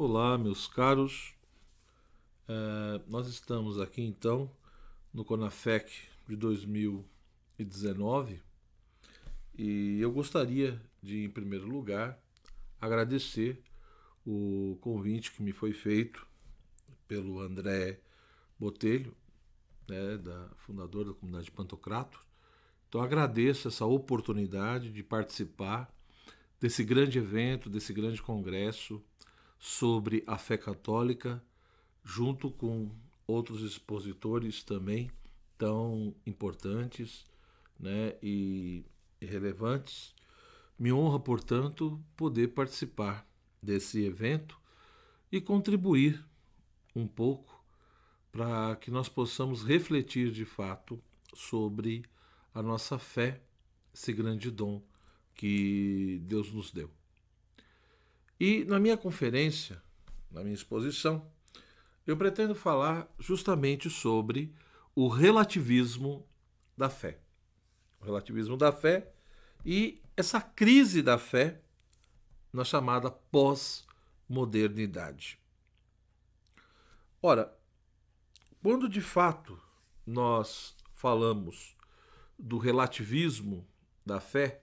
Olá, meus caros. Nós estamos aqui então no CONAFEC de 2019 e eu gostaria de, em primeiro lugar, agradecer o convite que me foi feito pelo André Botelho, né, fundador da comunidade Pantocrator. Então agradeço essa oportunidade de participar desse grande evento, desse grande congresso sobre a fé católica, junto com outros expositores também tão importantes, né, e relevantes. Me honra, portanto, poder participar desse evento e contribuir um pouco para que nós possamos refletir de fato sobre a nossa fé, esse grande dom que Deus nos deu. E na minha conferência, na minha exposição, eu pretendo falar justamente sobre o relativismo da fé. O relativismo da fé e essa crise da fé na chamada pós-modernidade. Ora, quando de fato nós falamos do relativismo da fé,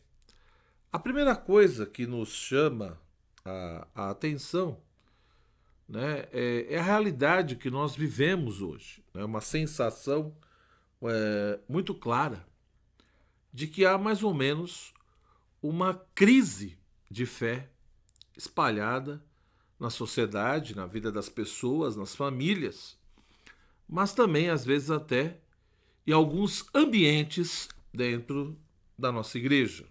a primeira coisa que nos chama a atenção, né, é a realidade que nós vivemos hoje. É uma sensação muito clara de que há mais ou menos uma crise de fé espalhada na sociedade, na vida das pessoas, nas famílias, mas também, às vezes, até em alguns ambientes dentro da nossa igreja.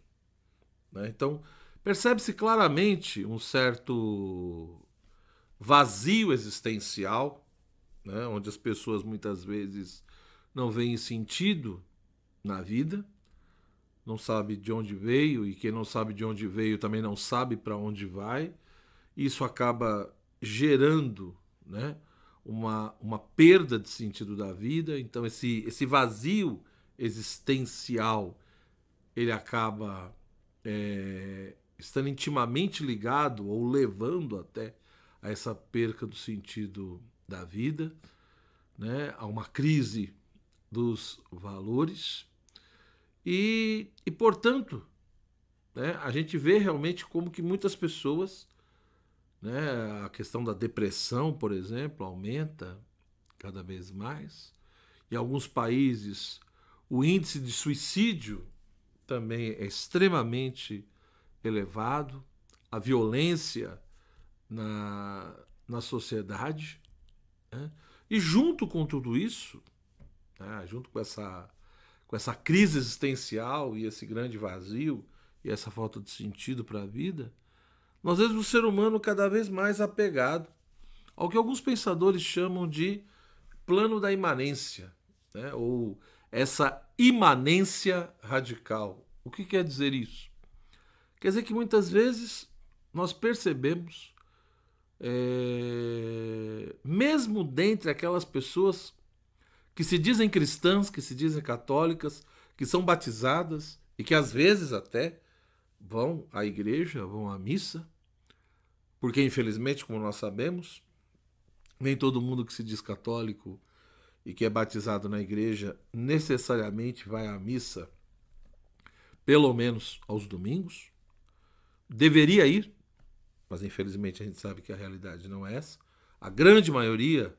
Então, percebe-se claramente um certo vazio existencial, né, onde as pessoas muitas vezes não veem sentido na vida, não sabe de onde veio, e quem não sabe de onde veio também não sabe para onde vai. Isso acaba gerando, né, uma perda de sentido da vida. Então esse vazio existencial, ele acaba estando intimamente ligado ou levando até a essa perca do sentido da vida, né, a uma crise dos valores portanto, né, a gente vê realmente como que muitas pessoas, né, a questão da depressão, por exemplo, aumenta cada vez mais. Em alguns países, o índice de suicídio também é extremamente elevado, a violência na sociedade, né? E junto com tudo isso, né, junto com essa crise existencial e esse grande vazio e essa falta de sentido para a vida, nós vemos o ser humano cada vez mais apegado ao que alguns pensadores chamam de plano da imanência, né? Ou essa imanência radical. O que quer dizer isso? Quer dizer que muitas vezes nós percebemos, mesmo dentre aquelas pessoas que se dizem cristãs, que se dizem católicas, que são batizadas e que às vezes até vão à igreja, vão à missa, porque infelizmente, como nós sabemos, nem todo mundo que se diz católico e que é batizado na igreja necessariamente vai à missa, pelo menos aos domingos. Deveria ir, mas infelizmente a gente sabe que a realidade não é essa. A grande maioria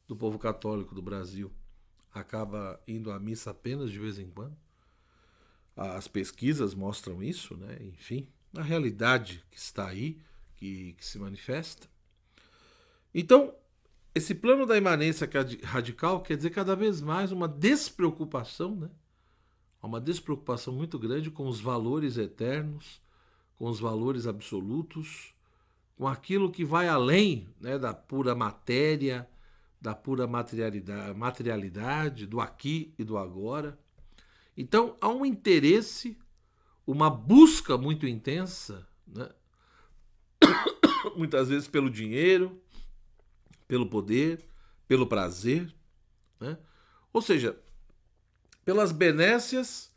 do povo católico do Brasil acaba indo à missa apenas de vez em quando. As pesquisas mostram isso, né? Enfim, a realidade que está aí, que se manifesta. Então, esse plano da imanência radical quer dizer cada vez mais uma despreocupação, né? Uma despreocupação muito grande com os valores eternos, com os valores absolutos, com aquilo que vai além, né, da pura matéria, da pura materialidade, do aqui e do agora. Então, há um interesse, uma busca muito intensa, né, muitas vezes pelo dinheiro, pelo poder, pelo prazer, né? Ou seja, pelas benécias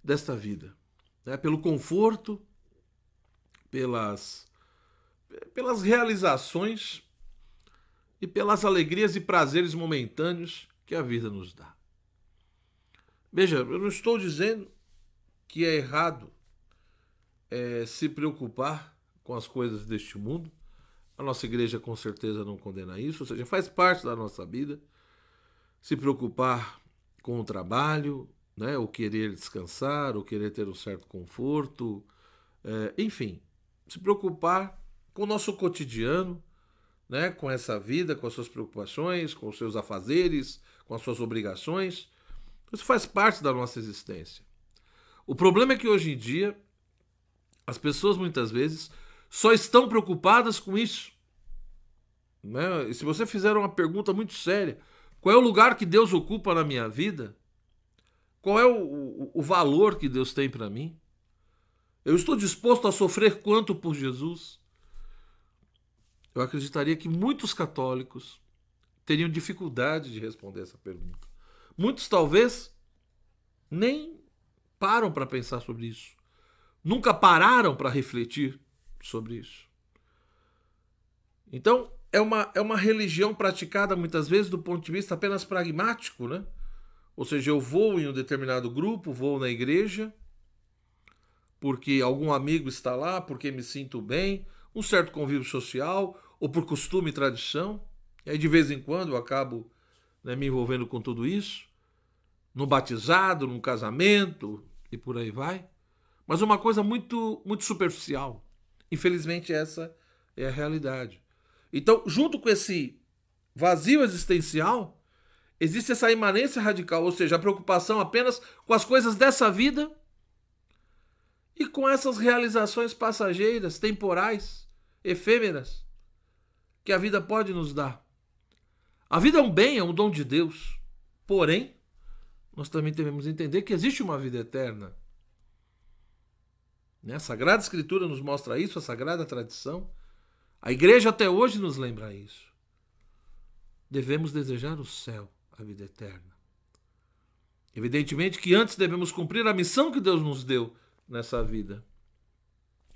desta vida, né? Pelo conforto, pelas realizações e pelas alegrias e prazeres momentâneos que a vida nos dá. Veja, eu não estou dizendo que é errado se preocupar com as coisas deste mundo. A nossa igreja com certeza não condena isso, ou seja, faz parte da nossa vida se preocupar com o trabalho, né, o querer descansar, o querer ter um certo conforto, enfim, se preocupar com o nosso cotidiano, né, com essa vida, com as suas preocupações, com os seus afazeres, com as suas obrigações. Isso faz parte da nossa existência. O problema é que hoje em dia as pessoas muitas vezes só estão preocupadas com isso, né? E se você fizer uma pergunta muito séria, qual é o lugar que Deus ocupa na minha vida? Qual é o valor que Deus tem para mim? Eu estou disposto a sofrer quanto por Jesus? Eu acreditaria que muitos católicos teriam dificuldade de responder essa pergunta. Muitos talvez nem param para pensar sobre isso. Nunca pararam para refletir sobre isso. Então, é uma religião praticada muitas vezes do ponto de vista apenas pragmático, né? Ou seja, eu vou em um determinado grupo, vou na igreja, porque algum amigo está lá, porque me sinto bem, um certo convívio social, ou por costume e tradição. E aí, de vez em quando, eu acabo, né, me envolvendo com tudo isso, no batizado, num casamento, e por aí vai. Mas uma coisa muito, muito superficial. Infelizmente, essa é a realidade. Então, junto com esse vazio existencial, existe essa imanência radical, ou seja, a preocupação apenas com as coisas dessa vida e com essas realizações passageiras, temporais, efêmeras, que a vida pode nos dar. A vida é um bem, é um dom de Deus. Porém, nós também devemos entender que existe uma vida eterna. A Sagrada Escritura nos mostra isso, a Sagrada Tradição. A igreja até hoje nos lembra isso. Devemos desejar o céu, a vida eterna. Evidentemente que antes devemos cumprir a missão que Deus nos deu nessa vida.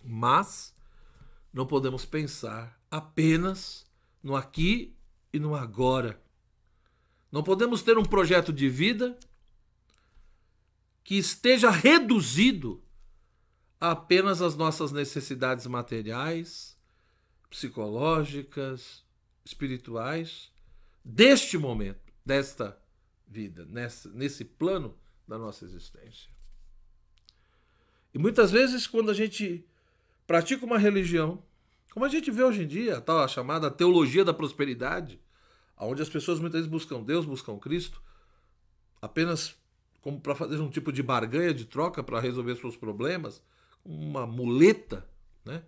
Mas não podemos pensar apenas no aqui e no agora. Não podemos ter um projeto de vida que esteja reduzido a apenas as nossas necessidades materiais, psicológicas, espirituais, deste momento, desta vida, nesse plano da nossa existência. E muitas vezes, quando a gente pratica uma religião, como a gente vê hoje em dia, a tal chamada teologia da prosperidade, onde as pessoas muitas vezes buscam Deus, buscam Cristo, apenas como para fazer um tipo de barganha, de troca para resolver seus problemas, uma muleta, né?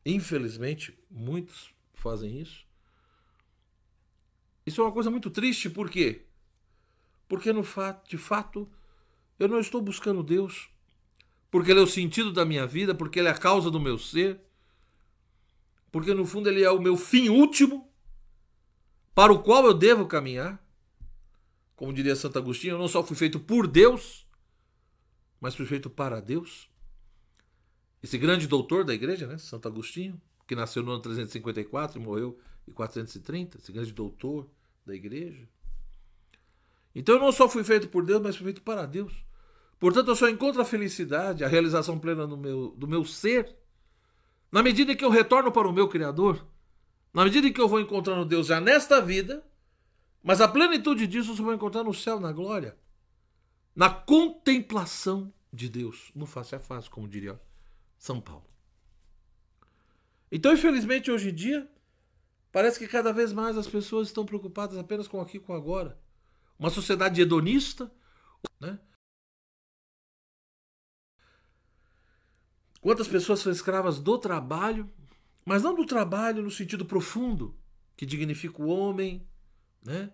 Infelizmente, muitos fazem isso. Isso é uma coisa muito triste, por quê? Porque, de fato, eu não estou buscando Deus, porque Ele é o sentido da minha vida, porque Ele é a causa do meu ser, porque, no fundo, Ele é o meu fim último, para o qual eu devo caminhar. Como diria Santo Agostinho, eu não só fui feito por Deus, mas fui feito para Deus. Esse grande doutor da igreja, né, Santo Agostinho, que nasceu no ano 354 e morreu em 430, esse grande doutor da igreja. Então eu não só fui feito por Deus, mas fui feito para Deus. Portanto, eu só encontro a felicidade, a realização plena do meu ser, na medida em que eu retorno para o meu Criador, na medida em que eu vou encontrando Deus já nesta vida, mas a plenitude disso eu só vou encontrar no céu, na glória, na contemplação de Deus, no face a face, como diria São Paulo. Então, infelizmente, hoje em dia, parece que cada vez mais as pessoas estão preocupadas apenas com aqui e com agora. Uma sociedade hedonista, né? Quantas pessoas são escravas do trabalho, mas não do trabalho no sentido profundo, que dignifica o homem, né?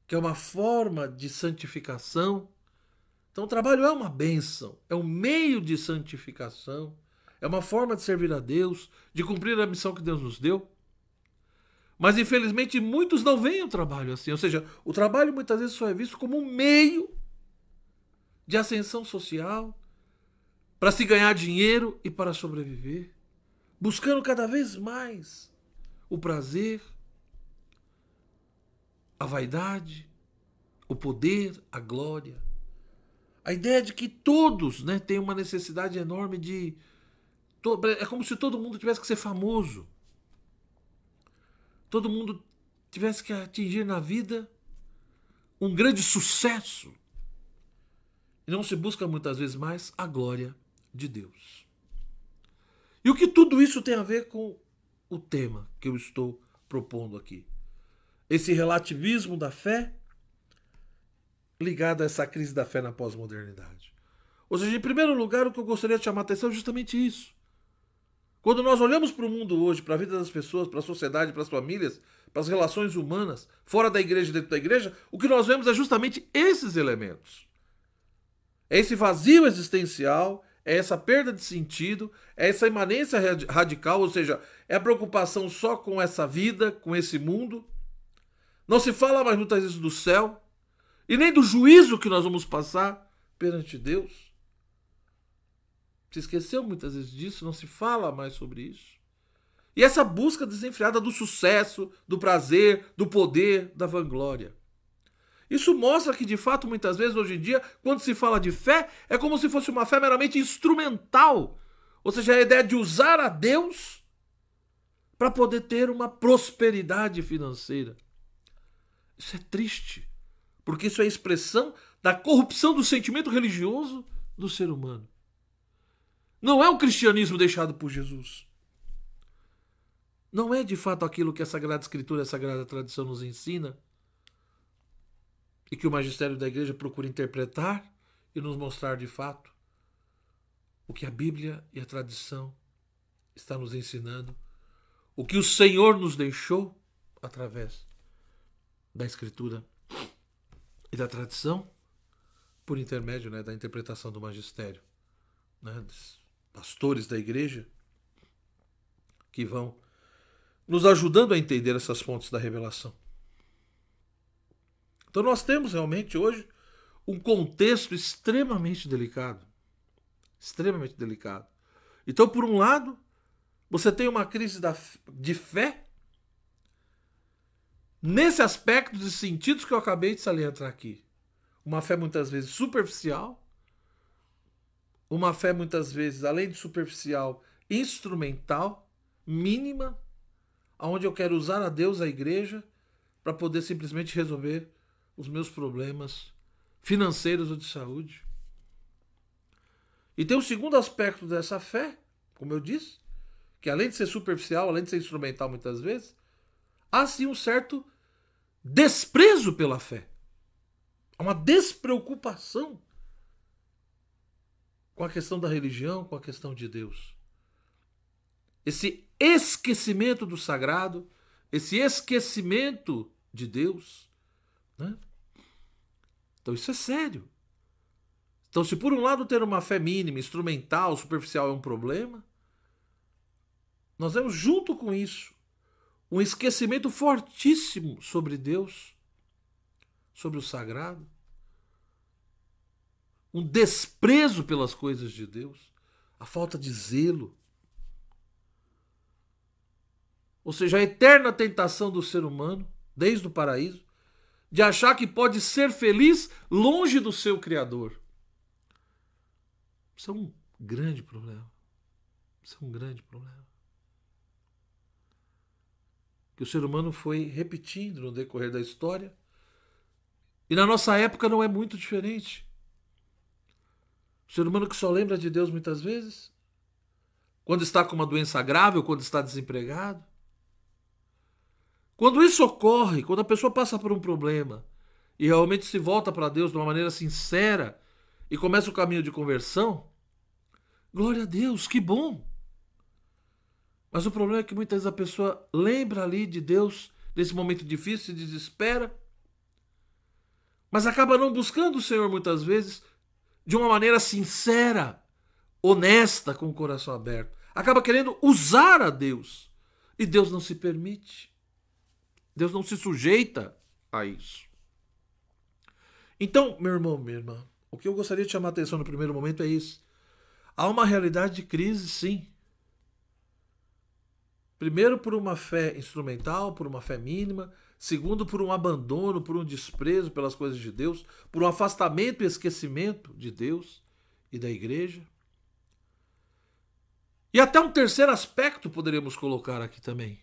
Que é uma forma de santificação. Então o trabalho é uma bênção, é um meio de santificação, é uma forma de servir a Deus, de cumprir a missão que Deus nos deu. Mas infelizmente muitos não veem o trabalho assim, ou seja, o trabalho muitas vezes só é visto como um meio de ascensão social, para se ganhar dinheiro e para sobreviver, buscando cada vez mais o prazer, a vaidade, o poder, a glória. A ideia de que todos, né, têm uma necessidade enorme de... É como se todo mundo tivesse que ser famoso. Todo mundo tivesse que atingir na vida um grande sucesso. E não se busca muitas vezes mais a glória de Deus. E o que tudo isso tem a ver com o tema que eu estou propondo aqui? Esse relativismo da fé ligado a essa crise da fé na pós-modernidade. Ou seja, em primeiro lugar, o que eu gostaria de chamar a atenção é justamente isso. Quando nós olhamos para o mundo hoje, para a vida das pessoas, para a sociedade, para as famílias, para as relações humanas, fora da igreja e dentro da igreja, o que nós vemos é justamente esses elementos. É esse vazio existencial, é essa perda de sentido, é essa imanência radical, ou seja, é a preocupação só com essa vida, com esse mundo. Não se fala mais muitas vezes do céu, e nem do juízo que nós vamos passar perante Deus. Se esqueceu muitas vezes disso, não se fala mais sobre isso. E essa busca desenfreada do sucesso, do prazer, do poder, da vanglória. Isso mostra que, de fato, muitas vezes, hoje em dia, quando se fala de fé, é como se fosse uma fé meramente instrumental. Ou seja, a ideia de usar a Deus para poder ter uma prosperidade financeira. Isso é triste. Porque isso é a expressão da corrupção do sentimento religioso do ser humano. Não é o cristianismo deixado por Jesus. Não é de fato aquilo que a Sagrada Escritura, a Sagrada Tradição nos ensina e que o magistério da igreja procura interpretar e nos mostrar de fato o que a Bíblia e a tradição está nos ensinando, o que o Senhor nos deixou através da Escritura e da tradição, por intermédio, né, da interpretação do magistério, né, dos pastores da igreja, que vão nos ajudando a entender essas fontes da revelação. Então nós temos realmente hoje um contexto extremamente delicado. Extremamente delicado. Então, por um lado, você tem uma crise de fé nesse aspecto de sentidos que eu acabei de salientar aqui. Uma fé muitas vezes superficial, uma fé muitas vezes, além de superficial, instrumental, mínima, onde eu quero usar a Deus, a igreja, para poder simplesmente resolver os meus problemas financeiros ou de saúde. E tem um segundo aspecto dessa fé, como eu disse, que além de ser superficial, além de ser instrumental muitas vezes, há sim um certo desprezo pela fé. Há uma despreocupação com a questão da religião, com a questão de Deus. Esse esquecimento do sagrado, esse esquecimento de Deus, né? Então isso é sério. Então, se por um lado ter uma fé mínima, instrumental, superficial é um problema, nós vemos junto com isso um esquecimento fortíssimo sobre Deus, sobre o sagrado, um desprezo pelas coisas de Deus, a falta de zelo. Ou seja, a eterna tentação do ser humano, desde o paraíso, de achar que pode ser feliz longe do seu Criador. Isso é um grande problema. Isso é um grande problema. Que o ser humano foi repetindo no decorrer da história. E na nossa época não é muito diferente. O ser humano que só lembra de Deus muitas vezes, quando está com uma doença grave ou quando está desempregado. Quando isso ocorre, quando a pessoa passa por um problema e realmente se volta para Deus de uma maneira sincera e começa o caminho de conversão, glória a Deus, que bom! Mas o problema é que muitas vezes a pessoa lembra ali de Deus nesse momento difícil, se desespera, mas acaba não buscando o Senhor muitas vezes de uma maneira sincera, honesta, com o coração aberto. Acaba querendo usar a Deus e Deus não se permite. Deus não se sujeita a isso. Então, meu irmão, minha irmã, o que eu gostaria de chamar a atenção no primeiro momento é isso. Há uma realidade de crise, sim. Primeiro por uma fé instrumental, por uma fé mínima, segundo por um abandono, por um desprezo pelas coisas de Deus, por um afastamento e esquecimento de Deus e da igreja. E até um terceiro aspecto poderíamos colocar aqui também,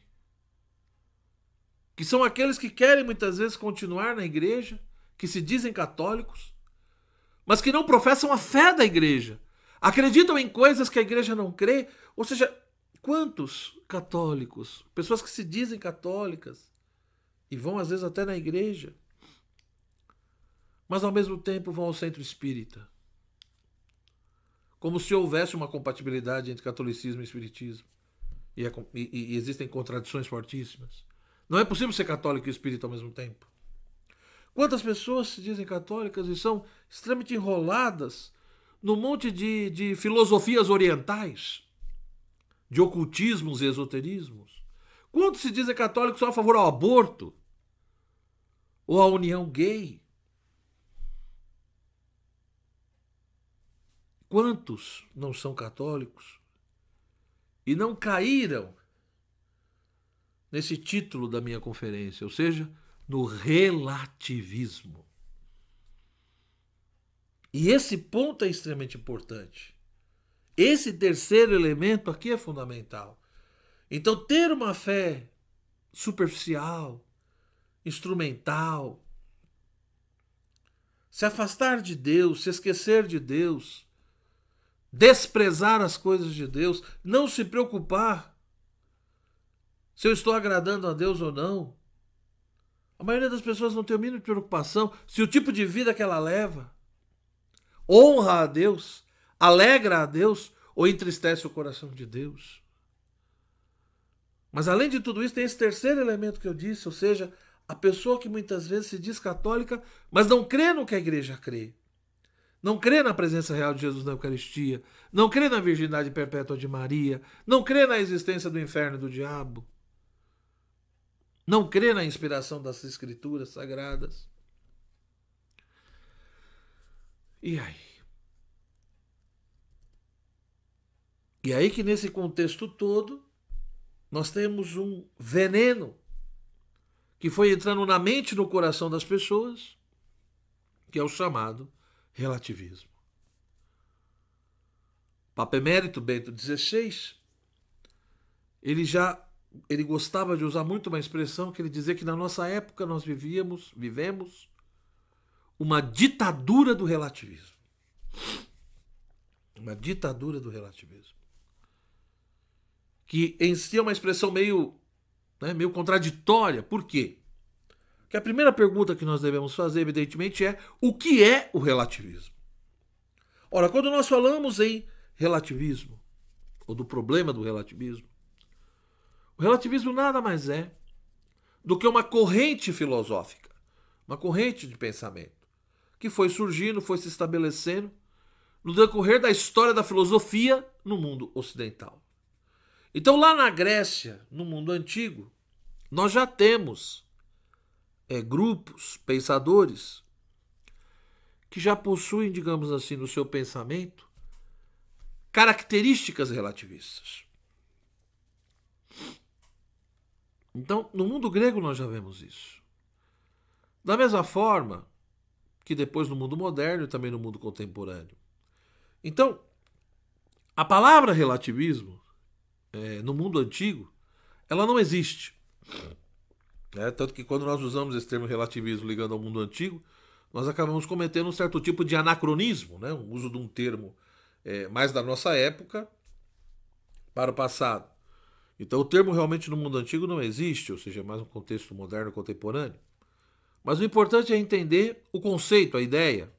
que são aqueles que querem muitas vezes continuar na igreja, que se dizem católicos, mas que não professam a fé da igreja, acreditam em coisas que a igreja não crê. Ou seja, quantos católicos, pessoas que se dizem católicas e vão às vezes até na igreja, mas ao mesmo tempo vão ao centro espírita, como se houvesse uma compatibilidade entre catolicismo e espiritismo, e existem contradições fortíssimas. Não é possível ser católico e espírita ao mesmo tempo. Quantas pessoas se dizem católicas e são extremamente enroladas num monte de filosofias orientais, de ocultismos e esoterismos? Quantos se dizem católicos são a favor ao aborto ou à união gay? Quantos não são católicos e não caíram nesse título da minha conferência, ou seja, no relativismo? E esse ponto é extremamente importante. Esse terceiro elemento aqui é fundamental. Então, ter uma fé superficial, instrumental, se afastar de Deus, se esquecer de Deus, desprezar as coisas de Deus, não se preocupar se eu estou agradando a Deus ou não. A maioria das pessoas não tem o mínimo de preocupação se o tipo de vida que ela leva honra a Deus, alegra a Deus ou entristece o coração de Deus. Mas além de tudo isso, tem esse terceiro elemento que eu disse, ou seja, a pessoa que muitas vezes se diz católica, mas não crê no que a igreja crê. Não crê na presença real de Jesus na Eucaristia, não crê na virgindade perpétua de Maria, não crê na existência do inferno e do diabo, não crê na inspiração das escrituras sagradas. E aí? E aí que nesse contexto todo, nós temos um veneno que foi entrando na mente e no coração das pessoas, que é o chamado relativismo. Papa Emérito Bento XVI, ele gostava de usar muito uma expressão que ele dizia que na nossa época nós vivemos uma ditadura do relativismo. Uma ditadura do relativismo. Que em si é uma expressão meio contraditória. Por quê? Porque a primeira pergunta que nós devemos fazer, evidentemente, é: o que é o relativismo? Ora, quando nós falamos em relativismo, ou do problema do relativismo, o relativismo nada mais é do que uma corrente filosófica, uma corrente de pensamento, que foi surgindo, foi se estabelecendo no decorrer da história da filosofia no mundo ocidental. Então, lá na Grécia, no mundo antigo, nós já temos grupos, pensadores, que já possuem, digamos assim, no seu pensamento, características relativistas. Então, no mundo grego nós já vemos isso. Da mesma forma que depois no mundo moderno e também no mundo contemporâneo. Então, a palavra relativismo, no mundo antigo, ela não existe. Tanto que quando nós usamos esse termo relativismo ligando ao mundo antigo, nós acabamos cometendo um certo tipo de anacronismo, né? O uso de um termo mais da nossa época para o passado. Então o termo realmente no mundo antigo não existe, ou seja, é mais um contexto moderno contemporâneo. Mas o importante é entender o conceito, a ideia.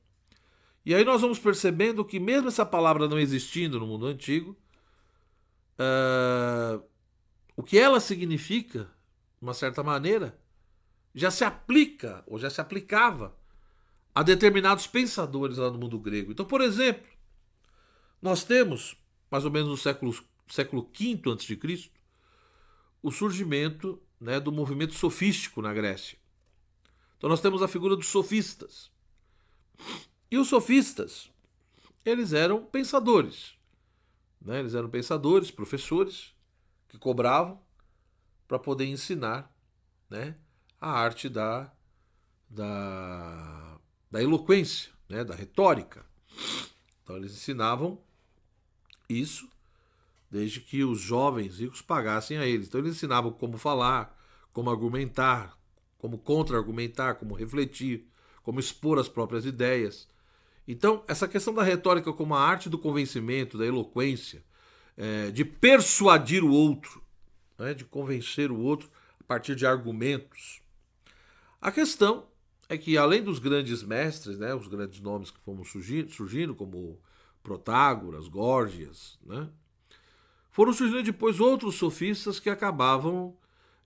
E aí nós vamos percebendo que mesmo essa palavra não existindo no mundo antigo, o que ela significa, de uma certa maneira, já se aplica, ou já se aplicava, a determinados pensadores lá no mundo grego. Então, por exemplo, nós temos, mais ou menos no século V a.C., o surgimento, né, do movimento sofístico na Grécia. Então nós temos a figura dos sofistas. E os sofistas, eles eram pensadores. Né? Eles eram pensadores, professores, que cobravam para poder ensinar, né, a arte da eloquência, né? Da retórica. Então eles ensinavam isso desde que os jovens ricos pagassem a eles. Então eles ensinavam como falar, como argumentar, como contra-argumentar, como refletir, como expor as próprias ideias. Então, essa questão da retórica como a arte do convencimento, da eloquência, de persuadir o outro, né, de convencer o outro a partir de argumentos. A questão é que, além dos grandes mestres, né, os grandes nomes que foram surgindo, como Protágoras, Górgias, né, foram surgindo depois outros sofistas que acabavam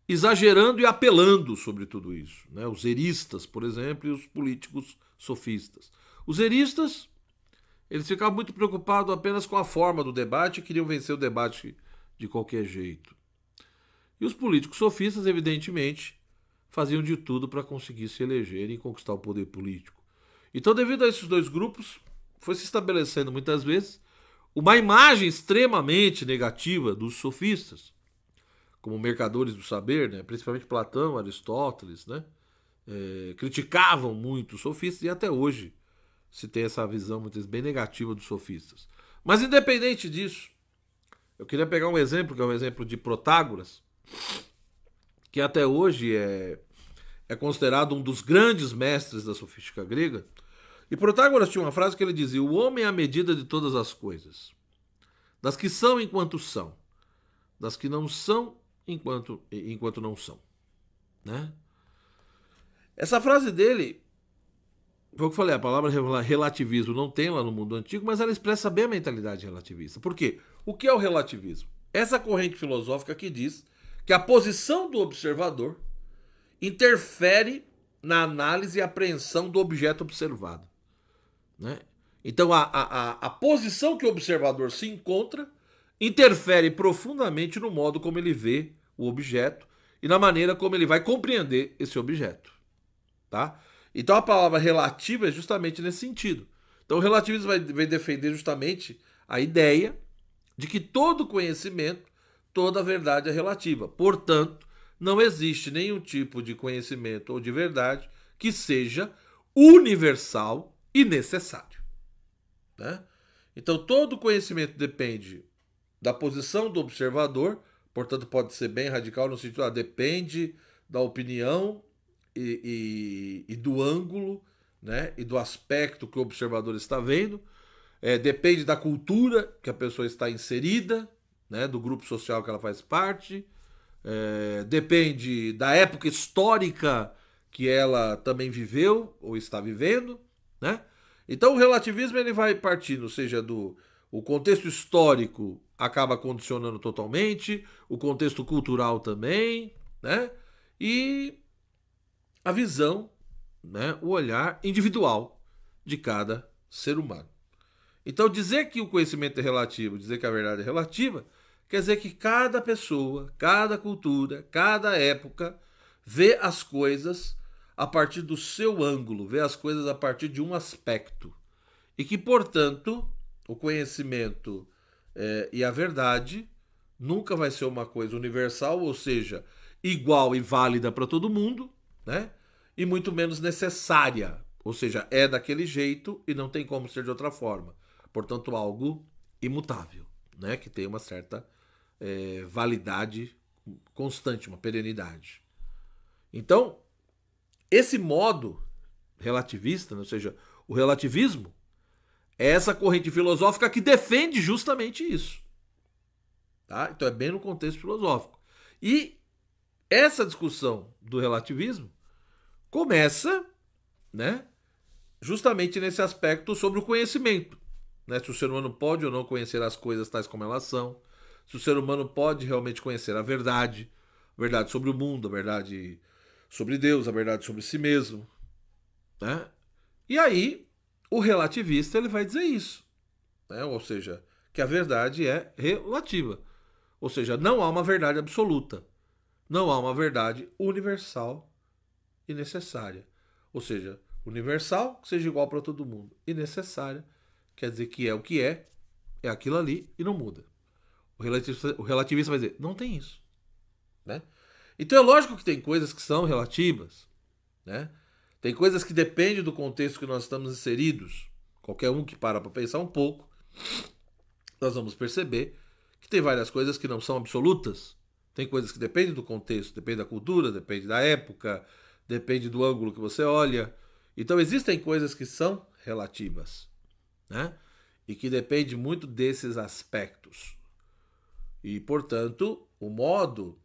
exagerando e apelando sobre tudo isso, né? Os eristas, por exemplo, e os políticos sofistas. Os eristas, eles ficavam muito preocupados apenas com a forma do debate e queriam vencer o debate de qualquer jeito. E os políticos sofistas, evidentemente, faziam de tudo para conseguir se eleger e conquistar o poder político. Então, devido a esses dois grupos, foi se estabelecendo muitas vezes uma imagem extremamente negativa dos sofistas, como mercadores do saber, né? Principalmente Platão, Aristóteles, né? Criticavam muito os sofistas e até hoje se tem essa visão muitas vezes bem negativa dos sofistas. Mas independente disso, eu queria pegar um exemplo, que é o exemplo de Protágoras, que até hoje é considerado um dos grandes mestres da sofística grega. E Protágoras tinha uma frase que ele dizia: o homem é a medida de todas as coisas, das que são enquanto são, das que não são enquanto não são, né? Essa frase dele, foi o que eu falei, a palavra relativismo não tem lá no mundo antigo, mas ela expressa bem a mentalidade relativista. Por quê? O que é o relativismo? Essa corrente filosófica que diz que a posição do observador interfere na análise e apreensão do objeto observado, né? Então a posição que o observador se encontra interfere profundamente no modo como ele vê o objeto e na maneira como ele vai compreender esse objeto, tá? Então a palavra relativa é justamente nesse sentido. Então o relativismo vai defender justamente a ideia de que todo conhecimento, toda verdade é relativa. Portanto, não existe nenhum tipo de conhecimento ou de verdade que seja universal e necessário, né? Então todo conhecimento depende da posição do observador, portanto pode ser bem radical no sentido, depende da opinião e do ângulo, né, e do aspecto que o observador está vendo, depende da cultura que a pessoa está inserida, né, do grupo social que ela faz parte, depende da época histórica que ela também viveu ou está vivendo, né? Então o relativismo ele vai partindo, ou seja, o contexto histórico acaba condicionando totalmente, o contexto cultural também, né? E a visão, né, o olhar individual de cada ser humano. Então dizer que o conhecimento é relativo, dizer que a verdade é relativa, quer dizer que cada pessoa, cada cultura, cada época vê as coisas a partir do seu ângulo, vê as coisas a partir de um aspecto. E que, portanto, o conhecimento e a verdade nunca vai ser uma coisa universal, ou seja, igual e válida para todo mundo, né? E muito menos necessária, ou seja, é daquele jeito e não tem como ser de outra forma. Portanto, algo imutável, né? Que tem uma certa validade constante, uma perenidade. Então, esse modo relativista, né? Ou seja, o relativismo, é essa corrente filosófica que defende justamente isso. Tá? Então é bem no contexto filosófico. E essa discussão do relativismo começa, né, justamente nesse aspecto sobre o conhecimento. Né? Se o ser humano pode ou não conhecer as coisas tais como elas são. Se o ser humano pode realmente conhecer a verdade sobre o mundo, a verdade sobre Deus, a verdade sobre si mesmo. Né? E aí o relativista ele vai dizer isso, né? Ou seja, que a verdade é relativa. Ou seja, não há uma verdade absoluta. Não há uma verdade universal e necessária. Ou seja, universal que seja igual para todo mundo. E necessária quer dizer que é o que é aquilo ali e não muda. O relativista vai dizer, não tem isso. Né? Então é lógico que tem coisas que são relativas, né? Tem coisas que dependem do contexto que nós estamos inseridos. Qualquer um que para pensar um pouco, nós vamos perceber que tem várias coisas que não são absolutas. Tem coisas que dependem do contexto, depende da cultura, depende da época, depende do ângulo que você olha. Então existem coisas que são relativas, né? E que depende muito desses aspectos. E, portanto, o modo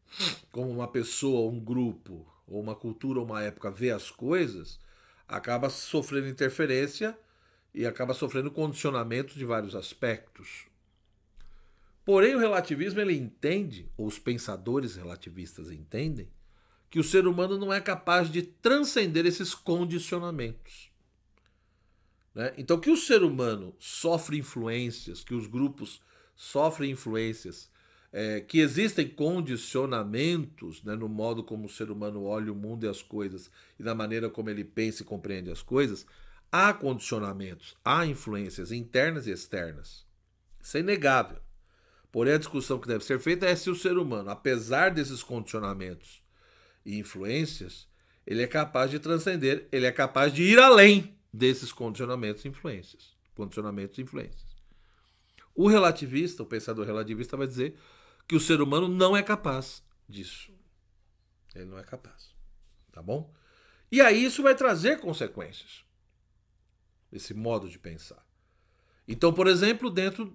como uma pessoa, um grupo, ou uma cultura, ou uma época vê as coisas, acaba sofrendo interferência e acaba sofrendo condicionamento de vários aspectos. Porém, o relativismo ele entende, ou os pensadores relativistas entendem, que o ser humano não é capaz de transcender esses condicionamentos. Né? Então, que o ser humano sofre influências, que os grupos sofrem influências, que existem condicionamentos, né, no modo como o ser humano olha o mundo e as coisas e na maneira como ele pensa e compreende as coisas, há condicionamentos, há influências internas e externas. Isso é inegável. Porém, a discussão que deve ser feita é se o ser humano, apesar desses condicionamentos e influências, ele é capaz de transcender, ele é capaz de ir além desses condicionamentos e influências. Condicionamentos e influências. O relativista, o pensador relativista, vai dizer que o ser humano não é capaz disso. Ele não é capaz. Tá bom? E aí isso vai trazer consequências. Esse modo de pensar. Então, por exemplo, dentro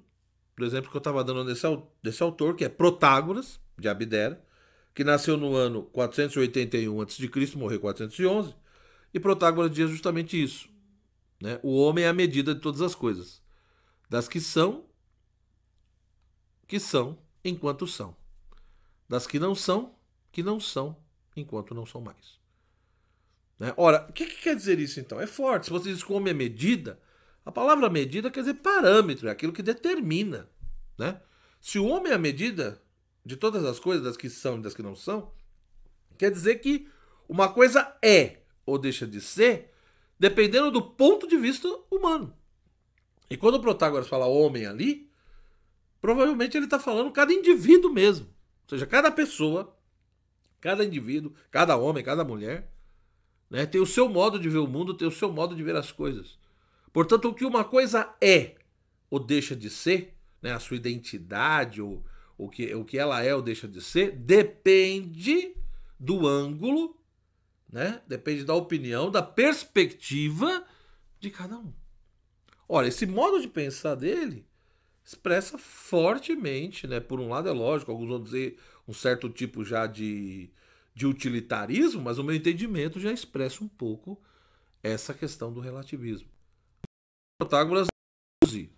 do exemplo que eu estava dando desse autor, que é Protágoras, de Abdera, que nasceu no ano 481 a.C., morreu em 411, e Protágoras diz justamente isso. Né? O homem é a medida de todas as coisas, das que são, enquanto são. Das que não são, enquanto não são mais. Né? Ora, o que quer dizer isso então? É forte. Se você diz que o homem é medida, a palavra medida quer dizer parâmetro, é aquilo que determina. Né? Se o homem é a medida de todas as coisas, das que são e das que não são, quer dizer que uma coisa é ou deixa de ser dependendo do ponto de vista humano. E quando o Protágoras fala homem ali, provavelmente ele está falando cada indivíduo mesmo. Ou seja, cada pessoa, cada indivíduo, cada homem, cada mulher, né, tem o seu modo de ver o mundo, tem o seu modo de ver as coisas. Portanto, o que uma coisa é ou deixa de ser, né, a sua identidade, ou o que ela é ou deixa de ser, depende do ângulo, né, depende da opinião, da perspectiva de cada um. Olha, esse modo de pensar dele expressa fortemente, né? Por um lado é lógico, alguns vão dizer um certo tipo já de utilitarismo, mas o meu entendimento já expressa um pouco essa questão do relativismo. Protágoras não use,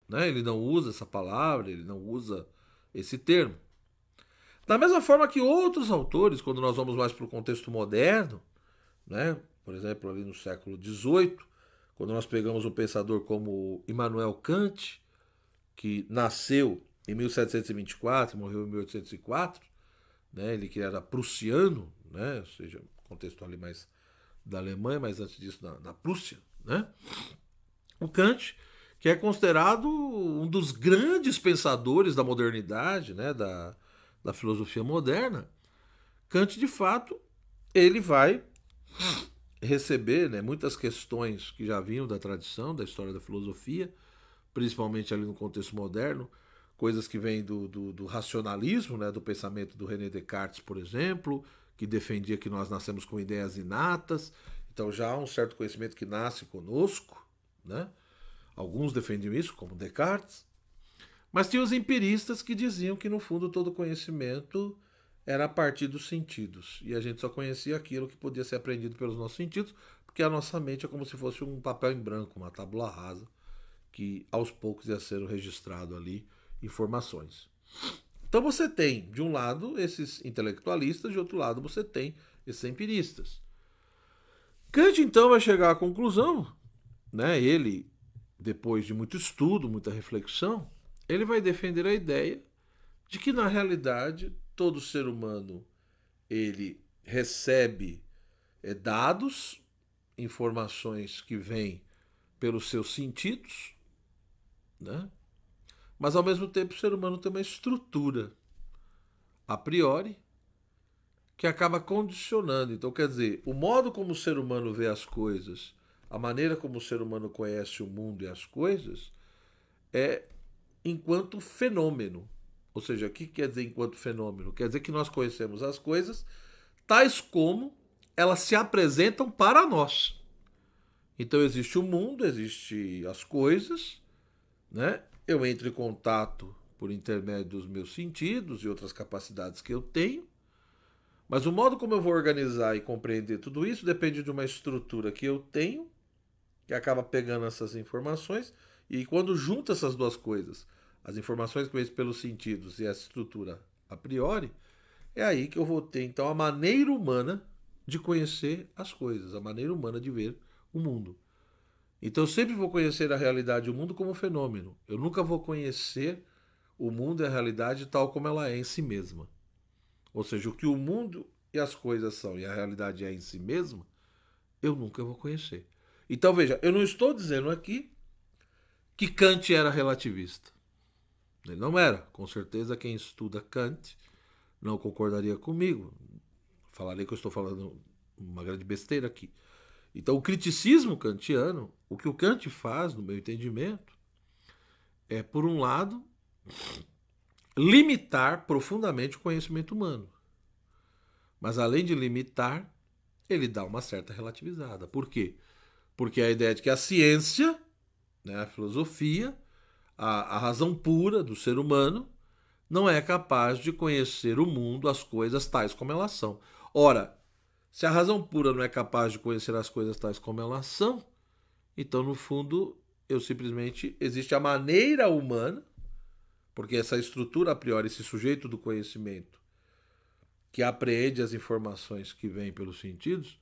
né? Ele não usa essa palavra, ele não usa esse termo. Da mesma forma que outros autores, quando nós vamos mais para o contexto moderno, né? Por exemplo, ali no século XVIII, quando nós pegamos um pensador como Immanuel Kant, que nasceu em 1724 e morreu em 1804, né? Ele que era prussiano, né? Ou seja, contexto ali mais da Alemanha, mas antes disso na Prússia, né? O Kant, que é considerado um dos grandes pensadores da modernidade, né? Da filosofia moderna, Kant, de fato, ele vai receber, né, muitas questões que já vinham da tradição, da história da filosofia, principalmente ali no contexto moderno, coisas que vêm do racionalismo, né, do pensamento do René Descartes, por exemplo, que defendia que nós nascemos com ideias inatas, então já há um certo conhecimento que nasce conosco, né? Alguns defendiam isso, como Descartes, mas tinha os empiristas que diziam que no fundo todo conhecimento era a partir dos sentidos, e a gente só conhecia aquilo que podia ser aprendido pelos nossos sentidos, porque a nossa mente é como se fosse um papel em branco, uma tábula rasa, que aos poucos ia ser registrado ali informações. Então você tem, de um lado, esses intelectualistas, de outro lado você tem esses empiristas. Kant então vai chegar à conclusão, né, ele, depois de muito estudo, muita reflexão, ele vai defender a ideia de que na realidade todo ser humano ele recebe dados, informações que vêm pelos seus sentidos, né? Mas ao mesmo tempo o ser humano tem uma estrutura a priori que acaba condicionando. Então, quer dizer, o modo como o ser humano vê as coisas, a maneira como o ser humano conhece o mundo e as coisas, é enquanto fenômeno. Ou seja, o que quer dizer enquanto fenômeno? Quer dizer que nós conhecemos as coisas tais como elas se apresentam para nós. Então existe o mundo, existe as coisas, né? Eu entro em contato por intermédio dos meus sentidos e outras capacidades que eu tenho, mas o modo como eu vou organizar e compreender tudo isso depende de uma estrutura que eu tenho, que acaba pegando essas informações, e quando junta essas duas coisas, as informações que vêm pelos sentidos e essa estrutura a priori, é aí que eu vou ter então a maneira humana de conhecer as coisas, a maneira humana de ver o mundo. Então eu sempre vou conhecer a realidade e o mundo como fenômeno. Eu nunca vou conhecer o mundo e a realidade tal como ela é em si mesma. Ou seja, o que o mundo e as coisas são e a realidade é em si mesma, eu nunca vou conhecer. Então veja, eu não estou dizendo aqui que Kant era relativista. Ele não era. Com certeza quem estuda Kant não concordaria comigo. Falaria que eu estou falando uma grande besteira aqui. Então o criticismo kantiano, o que o Kant faz, no meu entendimento, é, por um lado, limitar profundamente o conhecimento humano. Mas além de limitar, ele dá uma certa relativizada. Por quê? Porque a ideia de que a ciência, né, a filosofia, a razão pura do ser humano, não é capaz de conhecer o mundo, as coisas tais como elas são. Ora, se a razão pura não é capaz de conhecer as coisas tais como elas são, então, no fundo, eu simplesmente existe a maneira humana, porque essa estrutura a priori, esse sujeito do conhecimento, que apreende as informações que vêm pelos sentidos,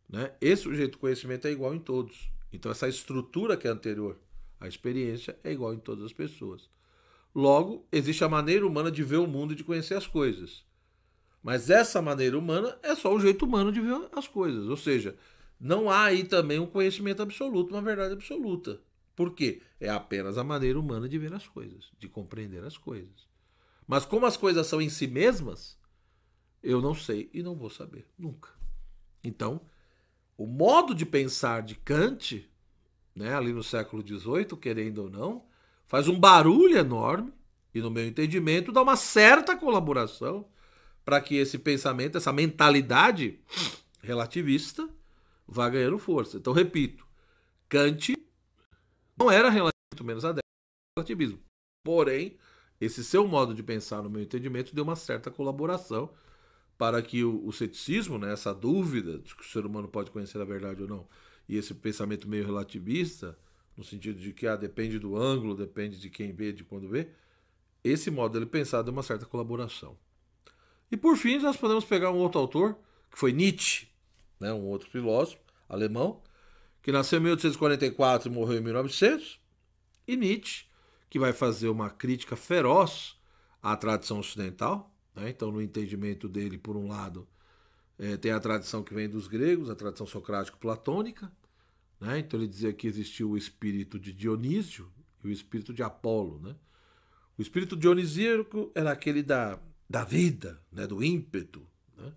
né, esse sujeito do conhecimento é igual em todos. Então, essa estrutura que é anterior à experiência é igual em todas as pessoas. Logo, existe a maneira humana de ver o mundo e de conhecer as coisas. Mas essa maneira humana é só o jeito humano de ver as coisas. Ou seja, não há aí também um conhecimento absoluto, uma verdade absoluta. Por quê? É apenas a maneira humana de ver as coisas, de compreender as coisas. Mas como as coisas são em si mesmas, eu não sei e não vou saber, nunca. Então, o modo de pensar de Kant, né, ali no século XVIII, querendo ou não, faz um barulho enorme e, no meu entendimento, dá uma certa colaboração para que esse pensamento, essa mentalidade relativista vá ganhando força. Então, repito, Kant não era muito menos adepto ao relativismo. Porém, esse seu modo de pensar, no meu entendimento, deu uma certa colaboração para que o ceticismo, né, essa dúvida de que o ser humano pode conhecer a verdade ou não, e esse pensamento meio relativista, no sentido de que depende do ângulo, depende de quem vê, de quando vê, esse modo dele pensar deu uma certa colaboração. E por fim, nós podemos pegar um outro autor, que foi Nietzsche, né, um outro filósofo alemão, que nasceu em 1844 e morreu em 1900, e Nietzsche, que vai fazer uma crítica feroz à tradição ocidental, né? Então, no entendimento dele, por um lado, tem a tradição que vem dos gregos, a tradição socrático-platônica, né? Então ele dizia que existiu o espírito de Dionísio e o espírito de Apolo, né? O espírito dionisíaco era aquele da vida, né? Do ímpeto, né?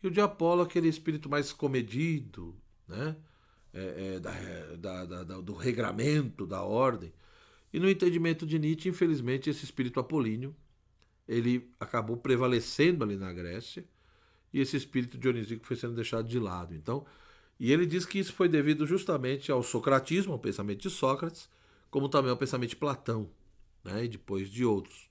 E o de Apolo aquele espírito mais comedido, né? Do regramento, da ordem. E no entendimento de Nietzsche, infelizmente, esse espírito apolíneo ele acabou prevalecendo ali na Grécia e esse espírito dionisíaco foi sendo deixado de lado. Então, e ele diz que isso foi devido justamente ao socratismo, ao pensamento de Sócrates, como também ao pensamento de Platão, né, e depois de outros.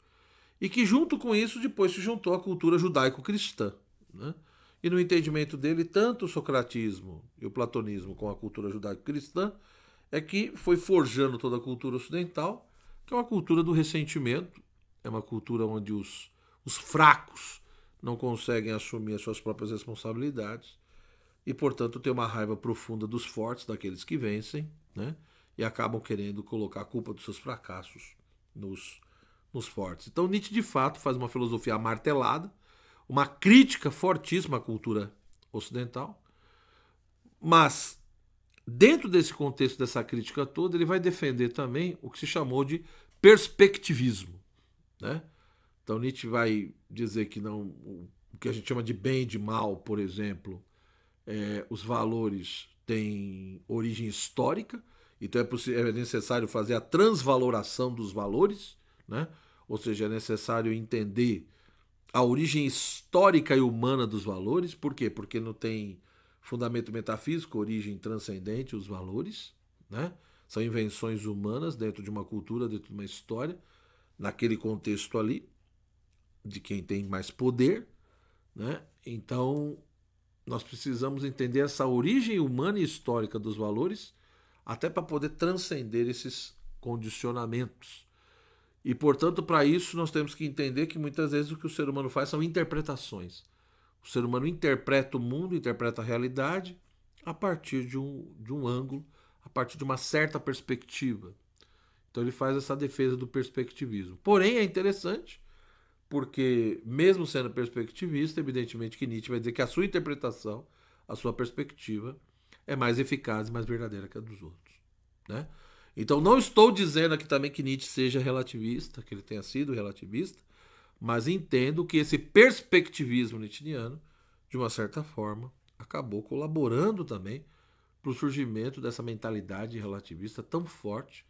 E que junto com isso depois se juntou a cultura judaico-cristã, né? E no entendimento dele, tanto o socratismo e o platonismo com a cultura judaico-cristã é que foi forjando toda a cultura ocidental, que é uma cultura do ressentimento, é uma cultura onde os fracos não conseguem assumir as suas próprias responsabilidades e, portanto, tem uma raiva profunda dos fortes, daqueles que vencem, né? E acabam querendo colocar a culpa dos seus fracassos nos fortes. Então, Nietzsche, de fato, faz uma filosofia amartelada, uma crítica fortíssima à cultura ocidental, mas, dentro desse contexto, dessa crítica toda, ele vai defender também o que se chamou de perspectivismo, né? Então Nietzsche vai dizer que não, o que a gente chama de bem e de mal, por exemplo, os valores têm origem histórica, então é necessário fazer a transvaloração dos valores, né? Ou seja, é necessário entender a origem histórica e humana dos valores. Por quê? Porque não tem fundamento metafísico, origem transcendente, os valores, né? São invenções humanas dentro de uma cultura, dentro de uma história, naquele contexto ali, de quem tem mais poder, né? Então, nós precisamos entender essa origem humana e histórica dos valores, até para poder transcender esses condicionamentos. E, portanto, para isso, nós temos que entender que muitas vezes o que o ser humano faz são interpretações. O ser humano interpreta o mundo, interpreta a realidade a partir de um ângulo, a partir de uma certa perspectiva. Então ele faz essa defesa do perspectivismo. Porém, é interessante, porque mesmo sendo perspectivista, evidentemente que Nietzsche vai dizer que a sua interpretação, a sua perspectiva, é mais eficaz e mais verdadeira que a dos outros, né? Então não estou dizendo aqui também que Nietzsche seja relativista, que ele tenha sido relativista, mas entendo que esse perspectivismo nietzschiano, de uma certa forma, acabou colaborando também para o surgimento dessa mentalidade relativista tão forte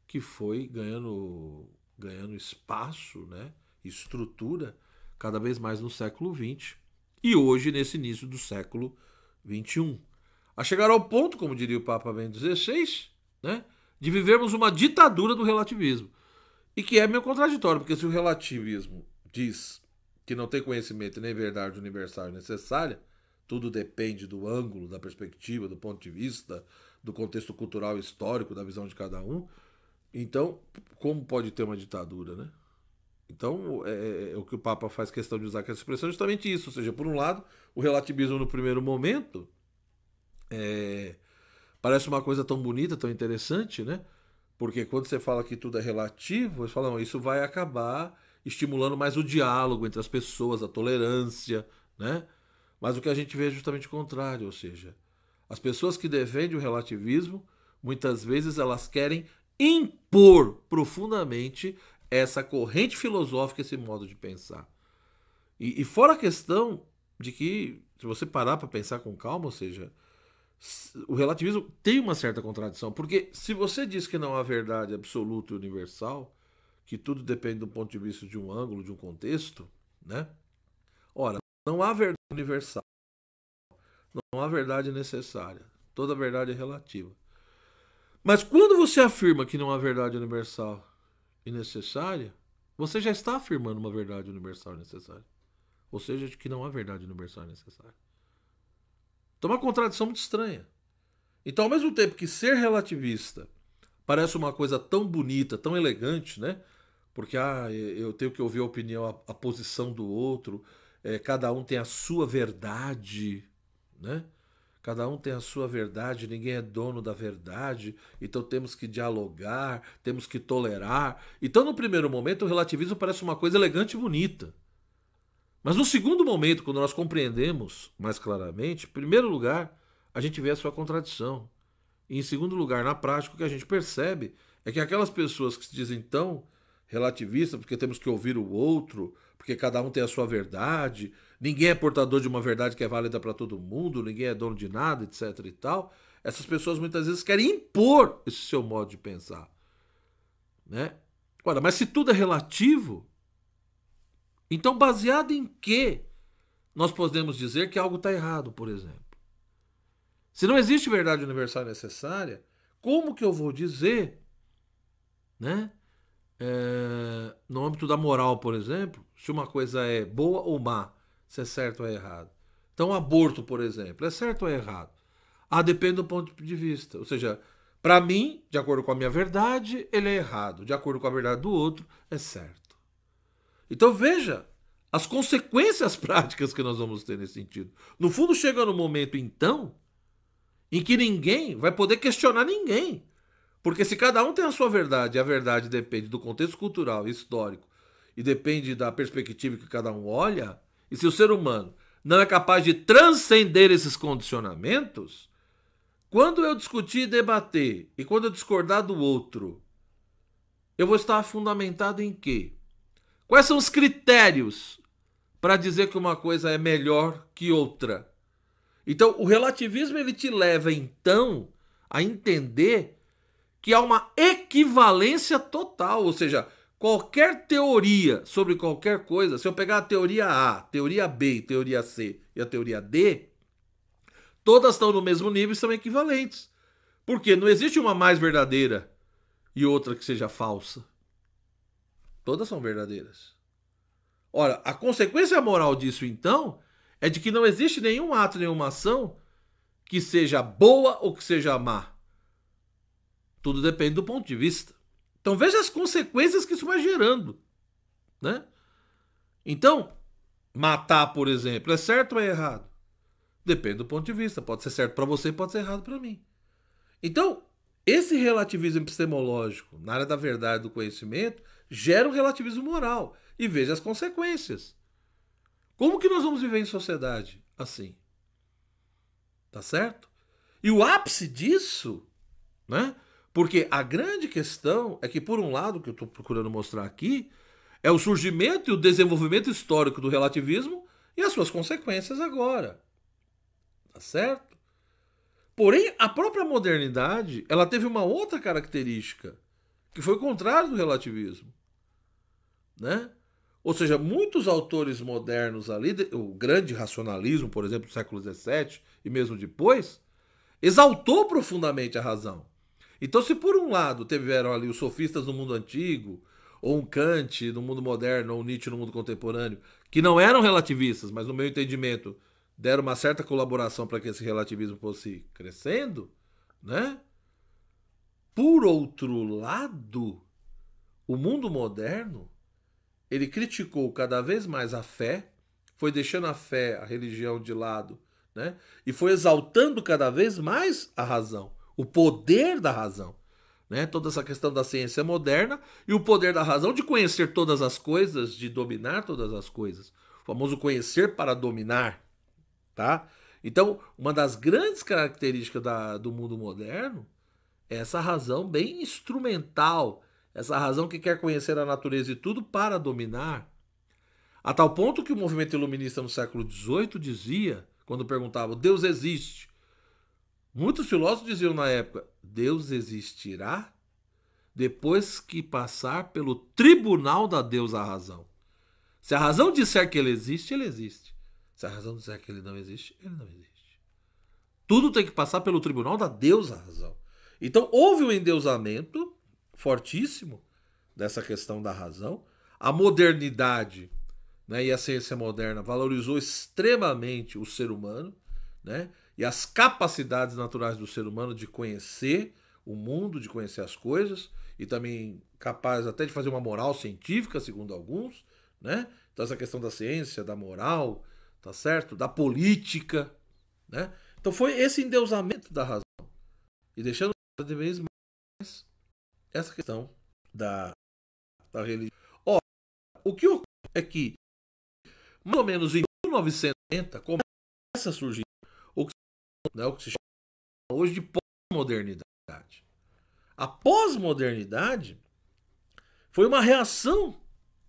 que foi ganhando espaço, né, estrutura cada vez mais no século XX e hoje nesse início do século XXI. A chegar ao ponto, como diria o Papa Bento XVI, né, de vivermos uma ditadura do relativismo. E que é meio contraditório, porque se o relativismo diz que não tem conhecimento nem verdade universal e necessária, tudo depende do ângulo, da perspectiva, do ponto de vista, do contexto cultural e histórico, da visão de cada um, então, como pode ter uma ditadura, né? Então, o que o Papa faz questão de usar essa expressão é justamente isso. Ou seja, por um lado, o relativismo no primeiro momento parece uma coisa tão bonita, tão interessante, né? Porque quando você fala que tudo é relativo, você fala, não, isso vai acabar estimulando mais o diálogo entre as pessoas, a tolerância, né? Mas o que a gente vê é justamente o contrário, ou seja, as pessoas que defendem o relativismo, muitas vezes elas querem impor profundamente essa corrente filosófica, esse modo de pensar. E fora a questão de que, se você parar para pensar com calma, ou seja, o relativismo tem uma certa contradição, porque se você diz que não há verdade absoluta e universal, que tudo depende do ponto de vista de um ângulo, de um contexto, né? Ora, não há verdade universal, não há verdade necessária, toda verdade é relativa. Mas quando você afirma que não há verdade universal e necessária, você já está afirmando uma verdade universal e necessária. Ou seja, que não há verdade universal e necessária. Então é uma contradição muito estranha. Então, ao mesmo tempo que ser relativista parece uma coisa tão bonita, tão elegante, né? Porque eu tenho que ouvir a opinião, a posição do outro, cada um tem a sua verdade, né? Cada um tem a sua verdade, ninguém é dono da verdade, então temos que dialogar, temos que tolerar. Então, no primeiro momento, o relativismo parece uma coisa elegante e bonita. Mas no segundo momento, quando nós compreendemos mais claramente, em primeiro lugar, a gente vê a sua contradição. E em segundo lugar, na prática, o que a gente percebe é que aquelas pessoas que se dizem tão relativistas, porque temos que ouvir o outro, porque cada um tem a sua verdade, ninguém é portador de uma verdade que é válida para todo mundo, ninguém é dono de nada, etc e tal, essas pessoas muitas vezes querem impor esse seu modo de pensar, né? Ora, mas se tudo é relativo, então baseado em que nós podemos dizer que algo está errado, por exemplo? Se não existe verdade universal necessária, como que eu vou dizer, né? No âmbito da moral, por exemplo, se uma coisa é boa ou má, se é certo ou é errado. Então, o aborto, por exemplo, é certo ou é errado? Depende do ponto de vista. Ou seja, para mim, de acordo com a minha verdade, ele é errado. De acordo com a verdade do outro, é certo. Então, veja as consequências práticas que nós vamos ter nesse sentido. No fundo, chega no momento, então, em que ninguém vai poder questionar ninguém. Porque se cada um tem a sua verdade, e a verdade depende do contexto cultural e histórico, e depende da perspectiva que cada um olha, e se o ser humano não é capaz de transcender esses condicionamentos, quando eu discutir e debater, e quando eu discordar do outro, eu vou estar fundamentado em quê? Quais são os critérios para dizer que uma coisa é melhor que outra. Então, o relativismo ele te leva, então, a entender que há uma equivalência total, ou seja, qualquer teoria sobre qualquer coisa, se eu pegar a teoria A, teoria B, teoria C e a teoria D, todas estão no mesmo nível e são equivalentes. Porque não existe uma mais verdadeira e outra que seja falsa. Todas são verdadeiras. Ora, a consequência moral disso, então, é de que não existe nenhum ato, nenhuma ação que seja boa ou que seja má. Tudo depende do ponto de vista. Então veja as consequências que isso vai gerando, né? Então, matar, por exemplo, é certo ou é errado? Depende do ponto de vista. Pode ser certo para você, pode ser errado para mim. Então, esse relativismo epistemológico na área da verdade e do conhecimento gera um relativismo moral. E veja as consequências. Como que nós vamos viver em sociedade assim? Tá certo? E o ápice disso, né? Porque a grande questão é que, por um lado, que eu estou procurando mostrar aqui, é o surgimento e o desenvolvimento histórico do relativismo e as suas consequências agora. Tá certo? Porém, a própria modernidade, ela teve uma outra característica, que foi o contrário do relativismo. Né? Ou seja, muitos autores modernos ali, o grande racionalismo, por exemplo, do século XVII e mesmo depois, exaltou profundamente a razão. Então, se por um lado tiveram ali os sofistas no mundo antigo, ou um Kant no mundo moderno, ou um Nietzsche no mundo contemporâneo, que não eram relativistas, mas no meu entendimento deram uma certa colaboração para que esse relativismo fosse crescendo, né? Por outro lado, o mundo moderno, ele criticou cada vez mais a fé, foi deixando a fé, a religião de lado, né? E foi exaltando cada vez mais a razão, o poder da razão, né? Toda essa questão da ciência moderna e o poder da razão de conhecer todas as coisas, de dominar todas as coisas. O famoso conhecer para dominar, tá? Então, uma das grandes características do mundo moderno é essa razão bem instrumental, essa razão que quer conhecer a natureza e tudo para dominar. A tal ponto que o movimento iluminista no século XVIII dizia, quando perguntavam, Deus existe? Muitos filósofos diziam na época, Deus existirá depois que passar pelo tribunal da deusa razão. Se a razão disser que ele existe, ele existe. Se a razão disser que ele não existe, ele não existe. Tudo tem que passar pelo tribunal da deusa razão. Então houve um endeusamento fortíssimo dessa questão da razão. A modernidade, né, e a ciência moderna valorizou extremamente o ser humano, né, e as capacidades naturais do ser humano de conhecer o mundo, de conhecer as coisas, e também capaz até de fazer uma moral científica, segundo alguns, né? Então essa questão da ciência, da moral, tá certo? Da política, né? Então foi esse endeusamento da razão. E deixando cada vez mais essa questão da religião. Ó, o que ocorre é que, mais ou menos em 1970, começa a surgir o que se chama hoje de pós-modernidade. A pós-modernidade foi uma reação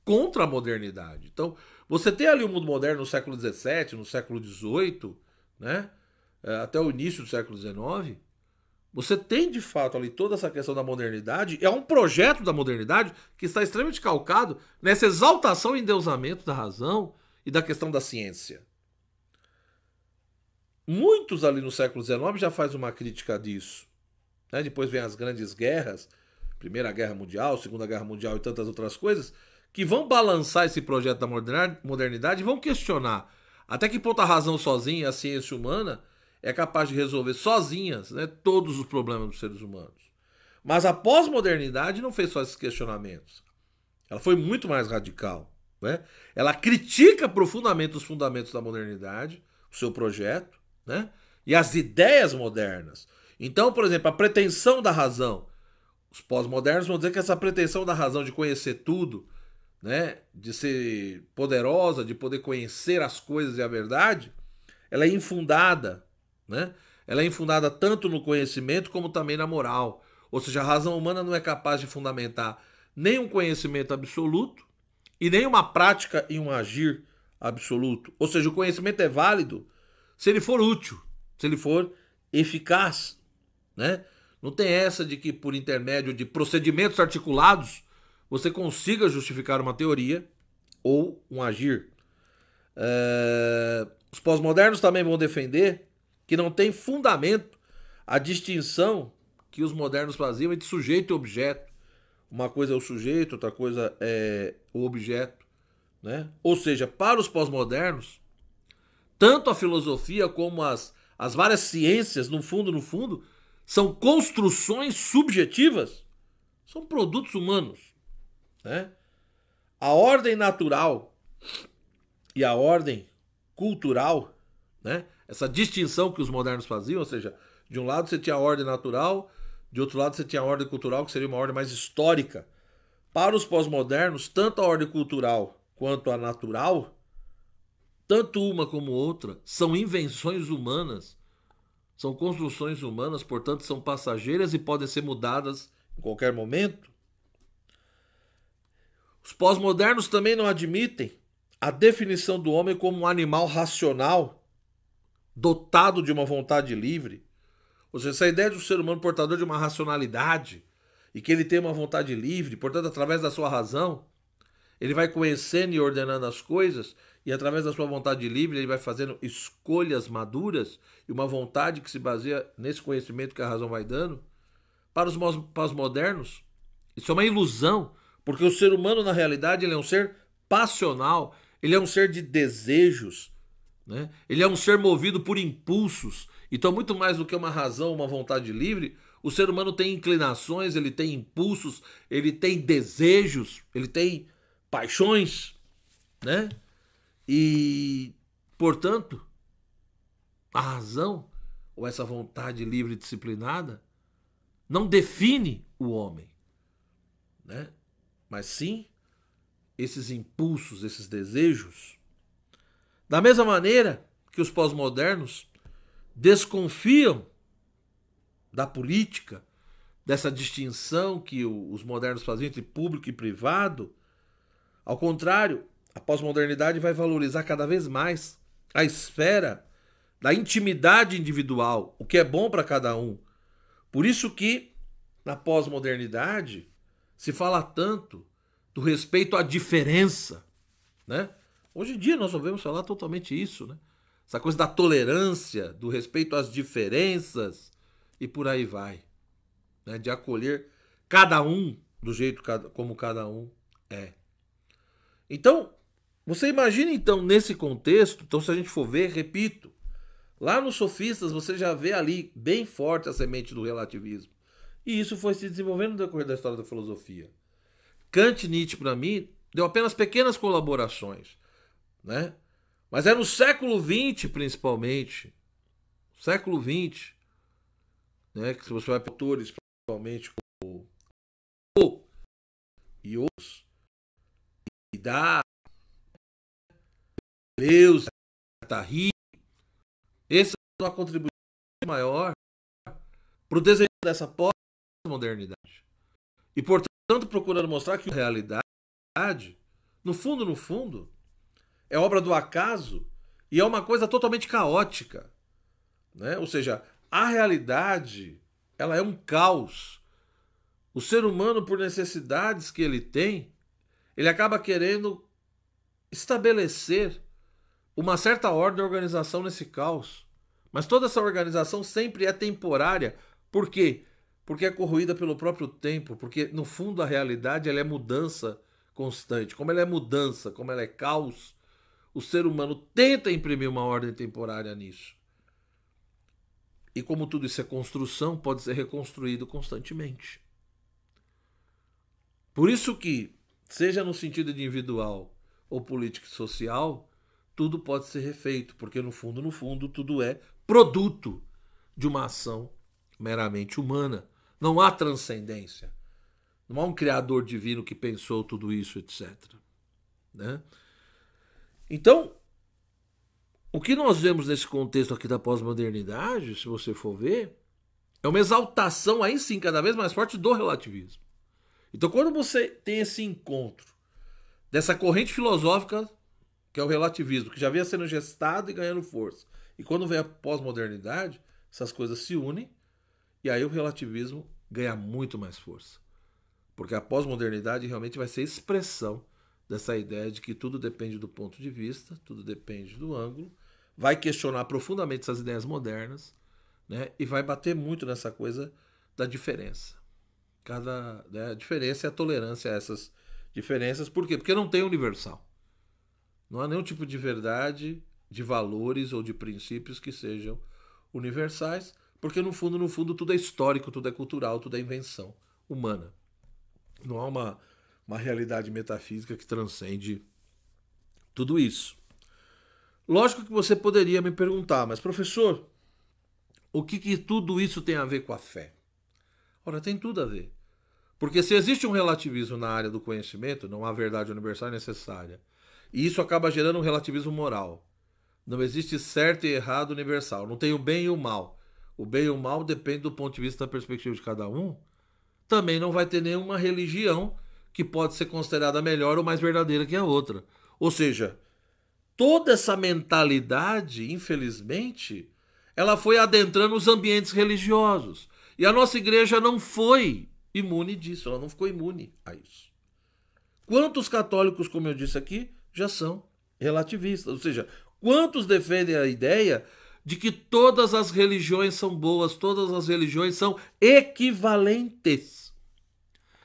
contra a modernidade. Então, você tem ali o mundo moderno no século XVII, no século XVIII, né? Até o início do século XIX, você tem de fato ali toda essa questão da modernidade, é um projeto da modernidade que está extremamente calcado nessa exaltação e endeusamento da razão e da questão da ciência. Muitos ali no século XIX já fazem uma crítica disso. Né? Depois vem as grandes guerras, Primeira Guerra Mundial, Segunda Guerra Mundial e tantas outras coisas, que vão balançar esse projeto da modernidade e vão questionar até que ponto a razão sozinha, a ciência humana, é capaz de resolver sozinhas, né, todos os problemas dos seres humanos. Mas a pós-modernidade não fez só esses questionamentos. Ela foi muito mais radical. Né? Ela critica profundamente os fundamentos da modernidade, o seu projeto, né? E as ideias modernas. Então, por exemplo, a pretensão da razão. Os pós-modernos vão dizer que essa pretensão da razão de conhecer tudo, né, de ser poderosa, de poder conhecer as coisas e a verdade, ela é infundada. Né? Ela é infundada tanto no conhecimento como também na moral. Ou seja, a razão humana não é capaz de fundamentar nem um conhecimento absoluto e nem uma prática e um agir absoluto. Ou seja, o conhecimento é válido se ele for útil, se ele for eficaz, né? Não tem essa de que por intermédio de procedimentos articulados você consiga justificar uma teoria ou um agir. Os pós-modernos também vão defender que não tem fundamento a distinção que os modernos faziam entre sujeito e objeto. Uma coisa é o sujeito, outra coisa é o objeto, né? Ou seja, para os pós-modernos, tanto a filosofia como as várias ciências, no fundo, são construções subjetivas, são produtos humanos, né? A ordem natural e a ordem cultural, né? Essa distinção que os modernos faziam, ou seja, de um lado você tinha a ordem natural, de outro lado você tinha a ordem cultural, que seria uma ordem mais histórica. Para os pós-modernos, tanto a ordem cultural quanto a natural, tanto uma como outra, são invenções humanas, são construções humanas, portanto são passageiras e podem ser mudadas em qualquer momento. Os pós-modernos também não admitem a definição do homem como um animal racional, dotado de uma vontade livre. Ou seja, essa ideia de um ser humano portador de uma racionalidade e que ele tem uma vontade livre, portanto, através da sua razão, ele vai conhecendo e ordenando as coisas e através da sua vontade livre ele vai fazendo escolhas maduras e uma vontade que se baseia nesse conhecimento que a razão vai dando. Para os pós-modernos, isso é uma ilusão, porque o ser humano, na realidade, ele é um ser passional, ele é um ser de desejos, né? Ele é um ser movido por impulsos. Então, muito mais do que uma razão, uma vontade livre, o ser humano tem inclinações, ele tem impulsos, ele tem desejos, ele tem paixões, né? E, portanto, a razão, ou essa vontade livre e disciplinada, não define o homem, né? Mas sim esses impulsos, esses desejos. Da mesma maneira que os pós-modernos desconfiam da política, dessa distinção que os modernos faziam entre público e privado, ao contrário, a pós-modernidade vai valorizar cada vez mais a esfera da intimidade individual, o que é bom para cada um. Por isso que, na pós-modernidade, se fala tanto do respeito à diferença, né? Hoje em dia nós ouvimos falar totalmente isso, né? Essa coisa da tolerância, do respeito às diferenças e por aí vai, né? De acolher cada um do jeito como cada um é. Então, você imagina então nesse contexto, então se a gente for ver, repito, lá nos sofistas você já vê ali bem forte a semente do relativismo. E isso foi se desenvolvendo no decorrer da história da filosofia. Kant e Nietzsche, para mim, deu apenas pequenas colaborações, né? Mas é no século XX, principalmente, século XX, né, que se você vai para autores, principalmente como Foucault e outros, e dá Deleuze, Guattari, esse é uma contribuição maior para o desenho dessa pós-modernidade. E, portanto, procurando mostrar que a realidade, no fundo, é obra do acaso e é uma coisa totalmente caótica, né? Ou seja, a realidade, ela é um caos. O ser humano, por necessidades que ele tem, ele acaba querendo estabelecer uma certa ordem e organização nesse caos. Mas toda essa organização sempre é temporária. Por quê? Porque é corroída pelo próprio tempo, porque no fundo a realidade ela é mudança constante. Como ela é mudança, como ela é caos, o ser humano tenta imprimir uma ordem temporária nisso. E como tudo isso é construção, pode ser reconstruído constantemente. Por isso que, seja no sentido individual ou político e social, tudo pode ser refeito, porque no fundo, tudo é produto de uma ação meramente humana. Não há transcendência. Não há um criador divino que pensou tudo isso, etc. Né? Então, o que nós vemos nesse contexto aqui da pós-modernidade, se você for ver, é uma exaltação, aí sim, cada vez mais forte do relativismo. Então, quando você tem esse encontro dessa corrente filosófica que é o relativismo, que já vinha sendo gestado e ganhando força. E quando vem a pós-modernidade, essas coisas se unem e aí o relativismo ganha muito mais força. Porque a pós-modernidade realmente vai ser expressão dessa ideia de que tudo depende do ponto de vista, tudo depende do ângulo, vai questionar profundamente essas ideias modernas, né, e vai bater muito nessa coisa da diferença. Né, a diferença é a tolerância a essas diferenças. Por quê? Porque não tem universal. Não há nenhum tipo de verdade, de valores ou de princípios que sejam universais, porque no fundo, tudo é histórico, tudo é cultural, tudo é invenção humana. Não há uma realidade metafísica que transcende tudo isso. Lógico que você poderia me perguntar, mas professor, o que tudo isso tem a ver com a fé? Ora, tem tudo a ver. Porque se existe um relativismo na área do conhecimento, não há verdade universal necessária, e isso acaba gerando um relativismo moral. Não existe certo e errado universal. Não tem o bem e o mal. O bem e o mal depende do ponto de vista da perspectiva de cada um. Também não vai ter nenhuma religião que pode ser considerada melhor ou mais verdadeira que a outra. Ou seja, toda essa mentalidade, infelizmente, ela foi adentrando os ambientes religiosos. E a nossa igreja não foi imune disso, ela não ficou imune a isso. Quantos católicos, como eu disse aqui, já são relativistas? Ou seja, quantos defendem a ideia de que todas as religiões são boas, todas as religiões são equivalentes?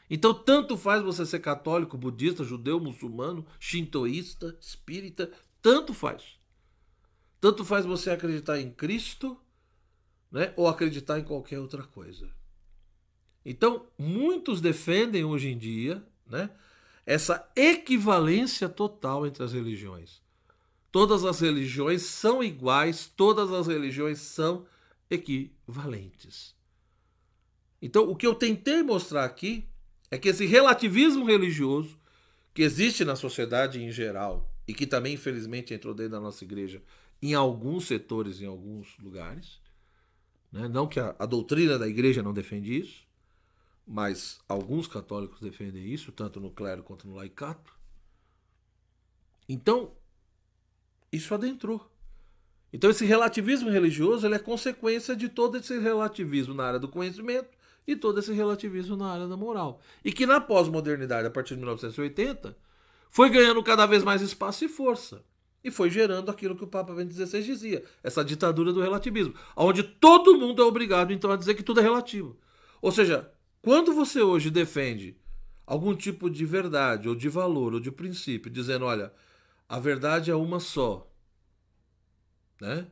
Então, tanto faz você ser católico, budista, judeu, muçulmano, shintoísta, espírita, tanto faz. Tanto faz você acreditar em Cristo, né, ou acreditar em qualquer outra coisa. Então, muitos defendem hoje em dia, né, essa equivalência total entre as religiões. Todas as religiões são iguais, todas as religiões são equivalentes. Então, o que eu tentei mostrar aqui é que esse relativismo religioso que existe na sociedade em geral e que também, infelizmente, entrou dentro da nossa igreja em alguns setores, em alguns lugares, né? Não que a doutrina da igreja não defende isso, mas alguns católicos defendem isso, tanto no clero quanto no laicato. Então, isso adentrou. Então, esse relativismo religioso ele é consequência de todo esse relativismo na área do conhecimento e todo esse relativismo na área da moral. E que na pós-modernidade, a partir de 1980, foi ganhando cada vez mais espaço e força. E foi gerando aquilo que o Papa Bento XVI dizia, essa ditadura do relativismo, onde todo mundo é obrigado, então, a dizer que tudo é relativo. Ou seja, quando você hoje defende algum tipo de verdade, ou de valor, ou de princípio, dizendo, olha, a verdade é uma só, né?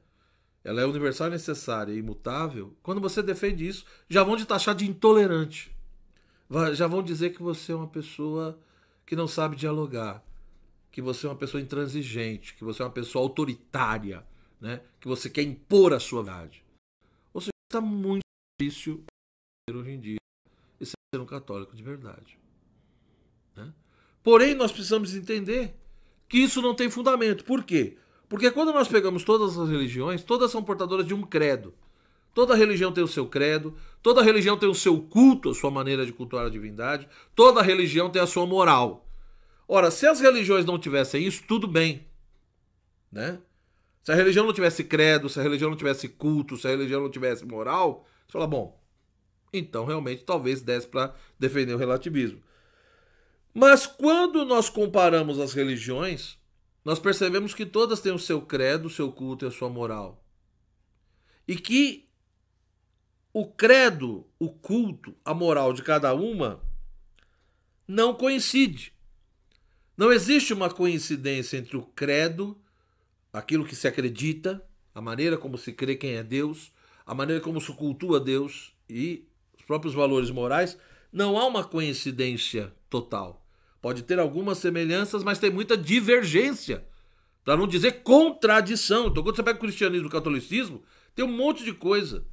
Ela é universal, necessária e imutável. Quando você defende isso, já vão te taxar de intolerante. Já vão dizer que você é uma pessoa que não sabe dialogar, que você é uma pessoa intransigente, que você é uma pessoa autoritária, né? Que você quer impor a sua verdade. Ou seja, está muito difícil hoje em dia e ser um católico de verdade, né? Porém, nós precisamos entender que isso não tem fundamento. Por quê? Porque quando nós pegamos todas as religiões, todas são portadoras de um credo. Toda religião tem o seu credo, toda religião tem o seu culto, a sua maneira de cultuar a divindade, toda religião tem a sua moral. Ora, se as religiões não tivessem isso, tudo bem, né? Se a religião não tivesse credo, se a religião não tivesse culto, se a religião não tivesse moral, você fala, bom, então realmente talvez desse para defender o relativismo. Mas quando nós comparamos as religiões, nós percebemos que todas têm o seu credo, o seu culto e a sua moral. E que o credo, o culto, a moral de cada uma não coincide. Não existe uma coincidência entre o credo, aquilo que se acredita, a maneira como se crê quem é Deus, a maneira como se cultua Deus e os próprios valores morais. Não há uma coincidência total. Pode ter algumas semelhanças, mas tem muita divergência. Para não dizer contradição. Então, quando você pega o cristianismo e o catolicismo, tem um monte de coisa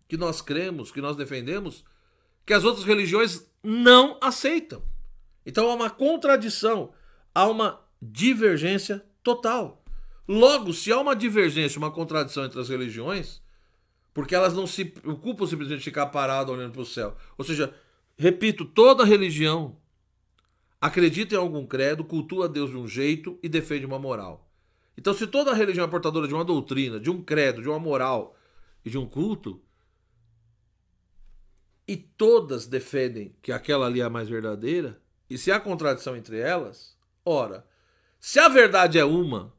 que nós cremos, que nós defendemos, que as outras religiões não aceitam. Então há uma contradição, há uma divergência total. Logo, se há uma divergência, uma contradição entre as religiões, porque elas não se preocupam simplesmente de ficar paradas olhando para o céu. Ou seja, repito, toda religião acredita em algum credo, cultua a Deus de um jeito e defende uma moral. Então, se toda religião é portadora de uma doutrina, de um credo, de uma moral e de um culto, e todas defendem que aquela ali é a mais verdadeira, e se há contradição entre elas, ora, se a verdade é uma,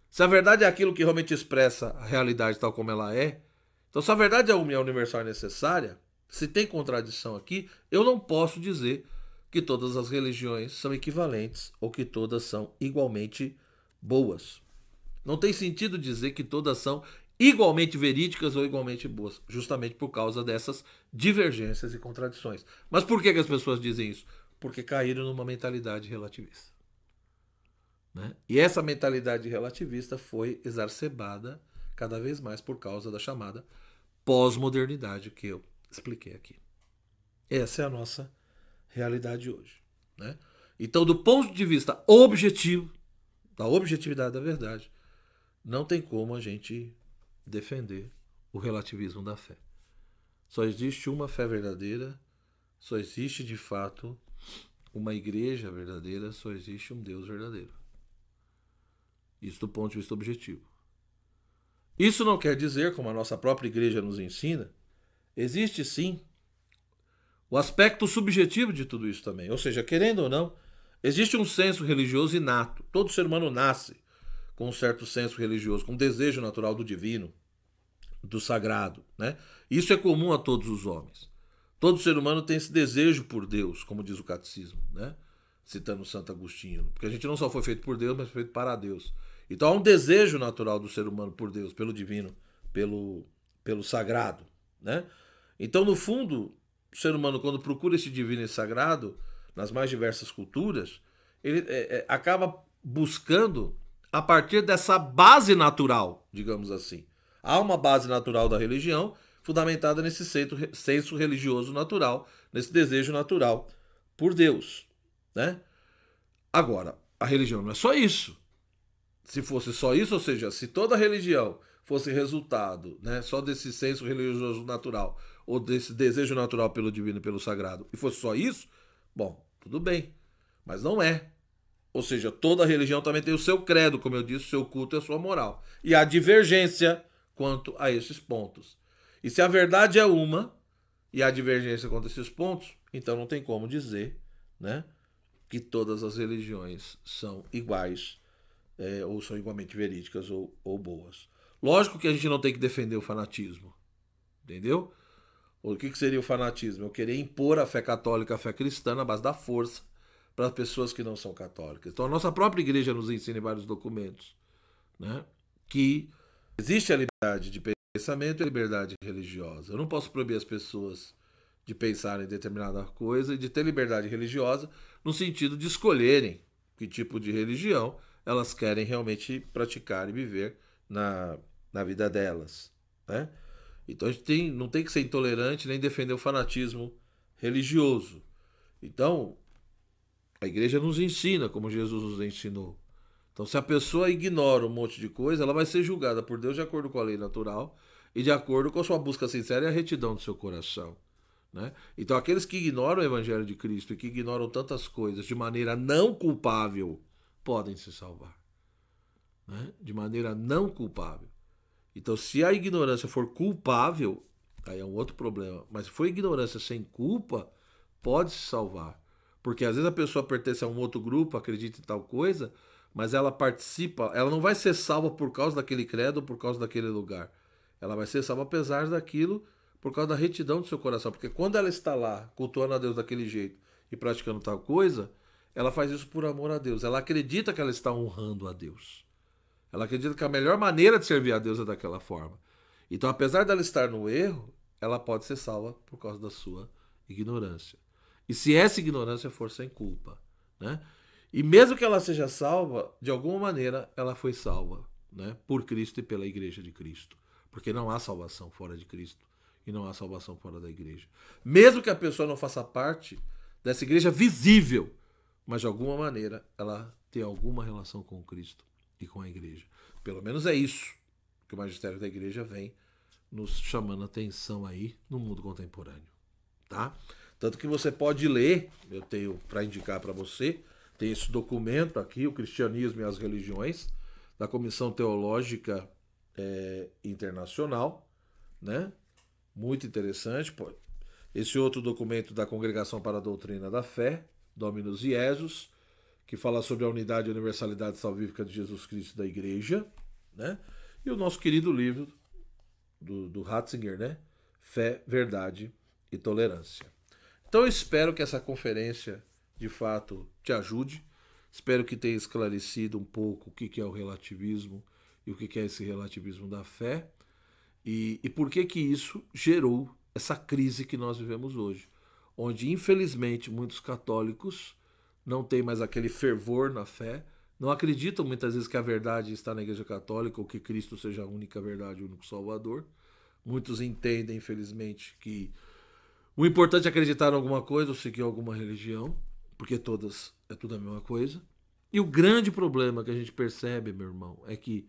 se a verdade é aquilo que realmente expressa a realidade tal como ela é, então se a verdade é uma e é universal e necessária, se tem contradição aqui, eu não posso dizer que todas as religiões são equivalentes ou que todas são igualmente boas. Não tem sentido dizer que todas são igualmente verídicas ou igualmente boas, justamente por causa dessas divergências e contradições. Mas por que as pessoas dizem isso? Porque caíram numa mentalidade relativista. Né? E essa mentalidade relativista foi exacerbada cada vez mais por causa da chamada pós-modernidade que eu expliquei aqui. Essa é a nossa realidade hoje. Né? Então, do ponto de vista objetivo, da objetividade da verdade, não tem como a gente defender o relativismo da fé. Só existe uma fé verdadeira, só existe de fato uma igreja verdadeira, só existe um Deus verdadeiro. Isso do ponto de vista objetivo. Isso não quer dizer, como a nossa própria igreja nos ensina, existe sim o aspecto subjetivo de tudo isso também. Ou seja, querendo ou não, existe um senso religioso inato. Todo ser humano nasce com um certo senso religioso, com um desejo natural do divino, do sagrado. Né? Isso é comum a todos os homens. Todo ser humano tem esse desejo por Deus, como diz o catecismo, né? Citando Santo Agostinho. Porque a gente não só foi feito por Deus, mas foi feito para Deus. Então há um desejo natural do ser humano por Deus, pelo divino, pelo sagrado. Né? Então, no fundo, o ser humano, quando procura esse divino e sagrado, nas mais diversas culturas, ele acaba buscando a partir dessa base natural, digamos assim. Há uma base natural da religião, fundamentada nesse senso religioso natural, nesse desejo natural por Deus. Né? Agora, a religião não é só isso. Se fosse só isso, ou seja, se toda religião fosse resultado, né, só desse senso religioso natural, ou desse desejo natural pelo divino e pelo sagrado, e fosse só isso, bom, tudo bem. Mas não é. Ou seja, toda religião também tem o seu credo, como eu disse, o seu culto e a sua moral. E há divergência quanto a esses pontos. E se a verdade é uma, e há divergência quanto a esses pontos, então não tem como dizer, né, que todas as religiões são iguais, ou são igualmente verídicas ou boas. Lógico que a gente não tem que defender o fanatismo. Entendeu? O que seria o fanatismo? Eu querer impor a fé católica, a fé cristã na base da força para as pessoas que não são católicas. Então a nossa própria igreja nos ensina em vários documentos, né, que existe a liberdade de pensamento e a liberdade religiosa. Eu não posso proibir as pessoas de pensar em determinada coisa e de ter liberdade religiosa no sentido de escolherem que tipo de religião elas querem realmente praticar e viver na vida delas. Né? Então a gente não tem que ser intolerante nem defender o fanatismo religioso. Então, a igreja nos ensina como Jesus nos ensinou. Então, se a pessoa ignora um monte de coisa, ela vai ser julgada por Deus de acordo com a lei natural e de acordo com a sua busca sincera e a retidão do seu coração. Né? Então, aqueles que ignoram o Evangelho de Cristo e que ignoram tantas coisas de maneira não culpável, podem se salvar. Né? De maneira não culpável. Então, se a ignorância for culpável, aí é um outro problema. Mas se for ignorância sem culpa, pode se salvar. Porque às vezes a pessoa pertence a um outro grupo, acredita em tal coisa, mas ela participa, ela não vai ser salva por causa daquele credo ou por causa daquele lugar. Ela vai ser salva apesar daquilo, por causa da retidão do seu coração. Porque quando ela está lá, cultuando a Deus daquele jeito e praticando tal coisa, ela faz isso por amor a Deus. Ela acredita que ela está honrando a Deus. Ela acredita que a melhor maneira de servir a Deus é daquela forma. Então, apesar dela estar no erro, ela pode ser salva por causa da sua ignorância. E se essa ignorância for sem culpa, né? E mesmo que ela seja salva, de alguma maneira ela foi salva, né? Por Cristo e pela Igreja de Cristo. Porque não há salvação fora de Cristo e não há salvação fora da igreja. Mesmo que a pessoa não faça parte dessa igreja visível, mas de alguma maneira ela tem alguma relação com Cristo e com a igreja. Pelo menos é isso que o magistério da igreja vem nos chamando a atenção aí no mundo contemporâneo. Tá? Tanto que você pode ler, eu tenho para indicar para você, Tem esse documento aqui, O Cristianismo e as Religiões, da Comissão Teológica Internacional, né? Muito interessante. Pô. Esse outro documento da Congregação para a Doutrina da Fé, Dominus Jesus, que fala sobre a unidade e universalidade salvífica de Jesus Cristo da Igreja, né? E o nosso querido livro do Ratzinger, né? Fé, Verdade e Tolerância. Então eu espero que essa conferência de fato te ajude. Espero que tenha esclarecido um pouco o que é o relativismo e o que é esse relativismo da fé e por que isso gerou essa crise que nós vivemos hoje, onde infelizmente muitos católicos não têm mais aquele fervor na fé, não acreditam muitas vezes que a verdade está na Igreja Católica ou que Cristo seja a única verdade, o único Salvador. Muitos entendem, infelizmente, que o importante é acreditar em alguma coisa ou seguir alguma religião, porque todas é tudo a mesma coisa. E o grande problema que a gente percebe, meu irmão, é que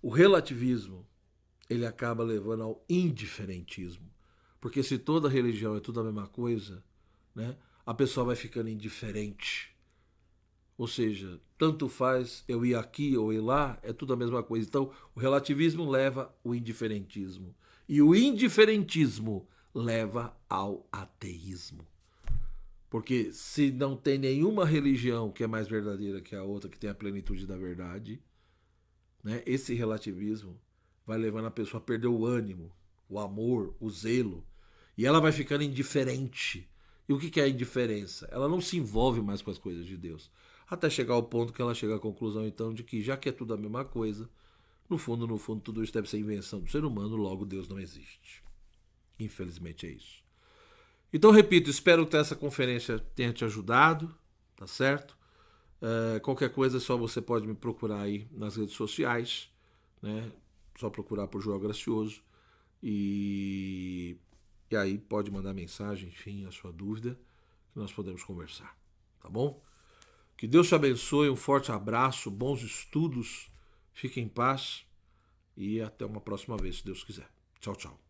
o relativismo ele acaba levando ao indiferentismo. Porque se toda religião é tudo a mesma coisa, né, a pessoa vai ficando indiferente. Ou seja, tanto faz eu ir aqui ou ir lá, é tudo a mesma coisa. Então, o relativismo leva ao indiferentismo. E o indiferentismo leva ao ateísmo. Porque se não tem nenhuma religião que é mais verdadeira que a outra, que tem a plenitude da verdade, né, esse relativismo vai levando a pessoa a perder o ânimo, o amor, o zelo. E ela vai ficando indiferente. E o que é a indiferença? Ela não se envolve mais com as coisas de Deus. Até chegar ao ponto que ela chega à conclusão, então, de que já que é tudo a mesma coisa, no fundo, tudo isso deve ser invenção do ser humano, logo Deus não existe. Infelizmente é isso. Então, repito, espero que essa conferência tenha te ajudado, tá certo? Qualquer coisa, só você pode me procurar aí nas redes sociais, né? Só procurar por Joel Gracioso. E aí pode mandar mensagem, enfim, a sua dúvida, que nós podemos conversar, tá bom? Que Deus te abençoe, um forte abraço, bons estudos, fique em paz e até uma próxima vez, se Deus quiser. Tchau, tchau.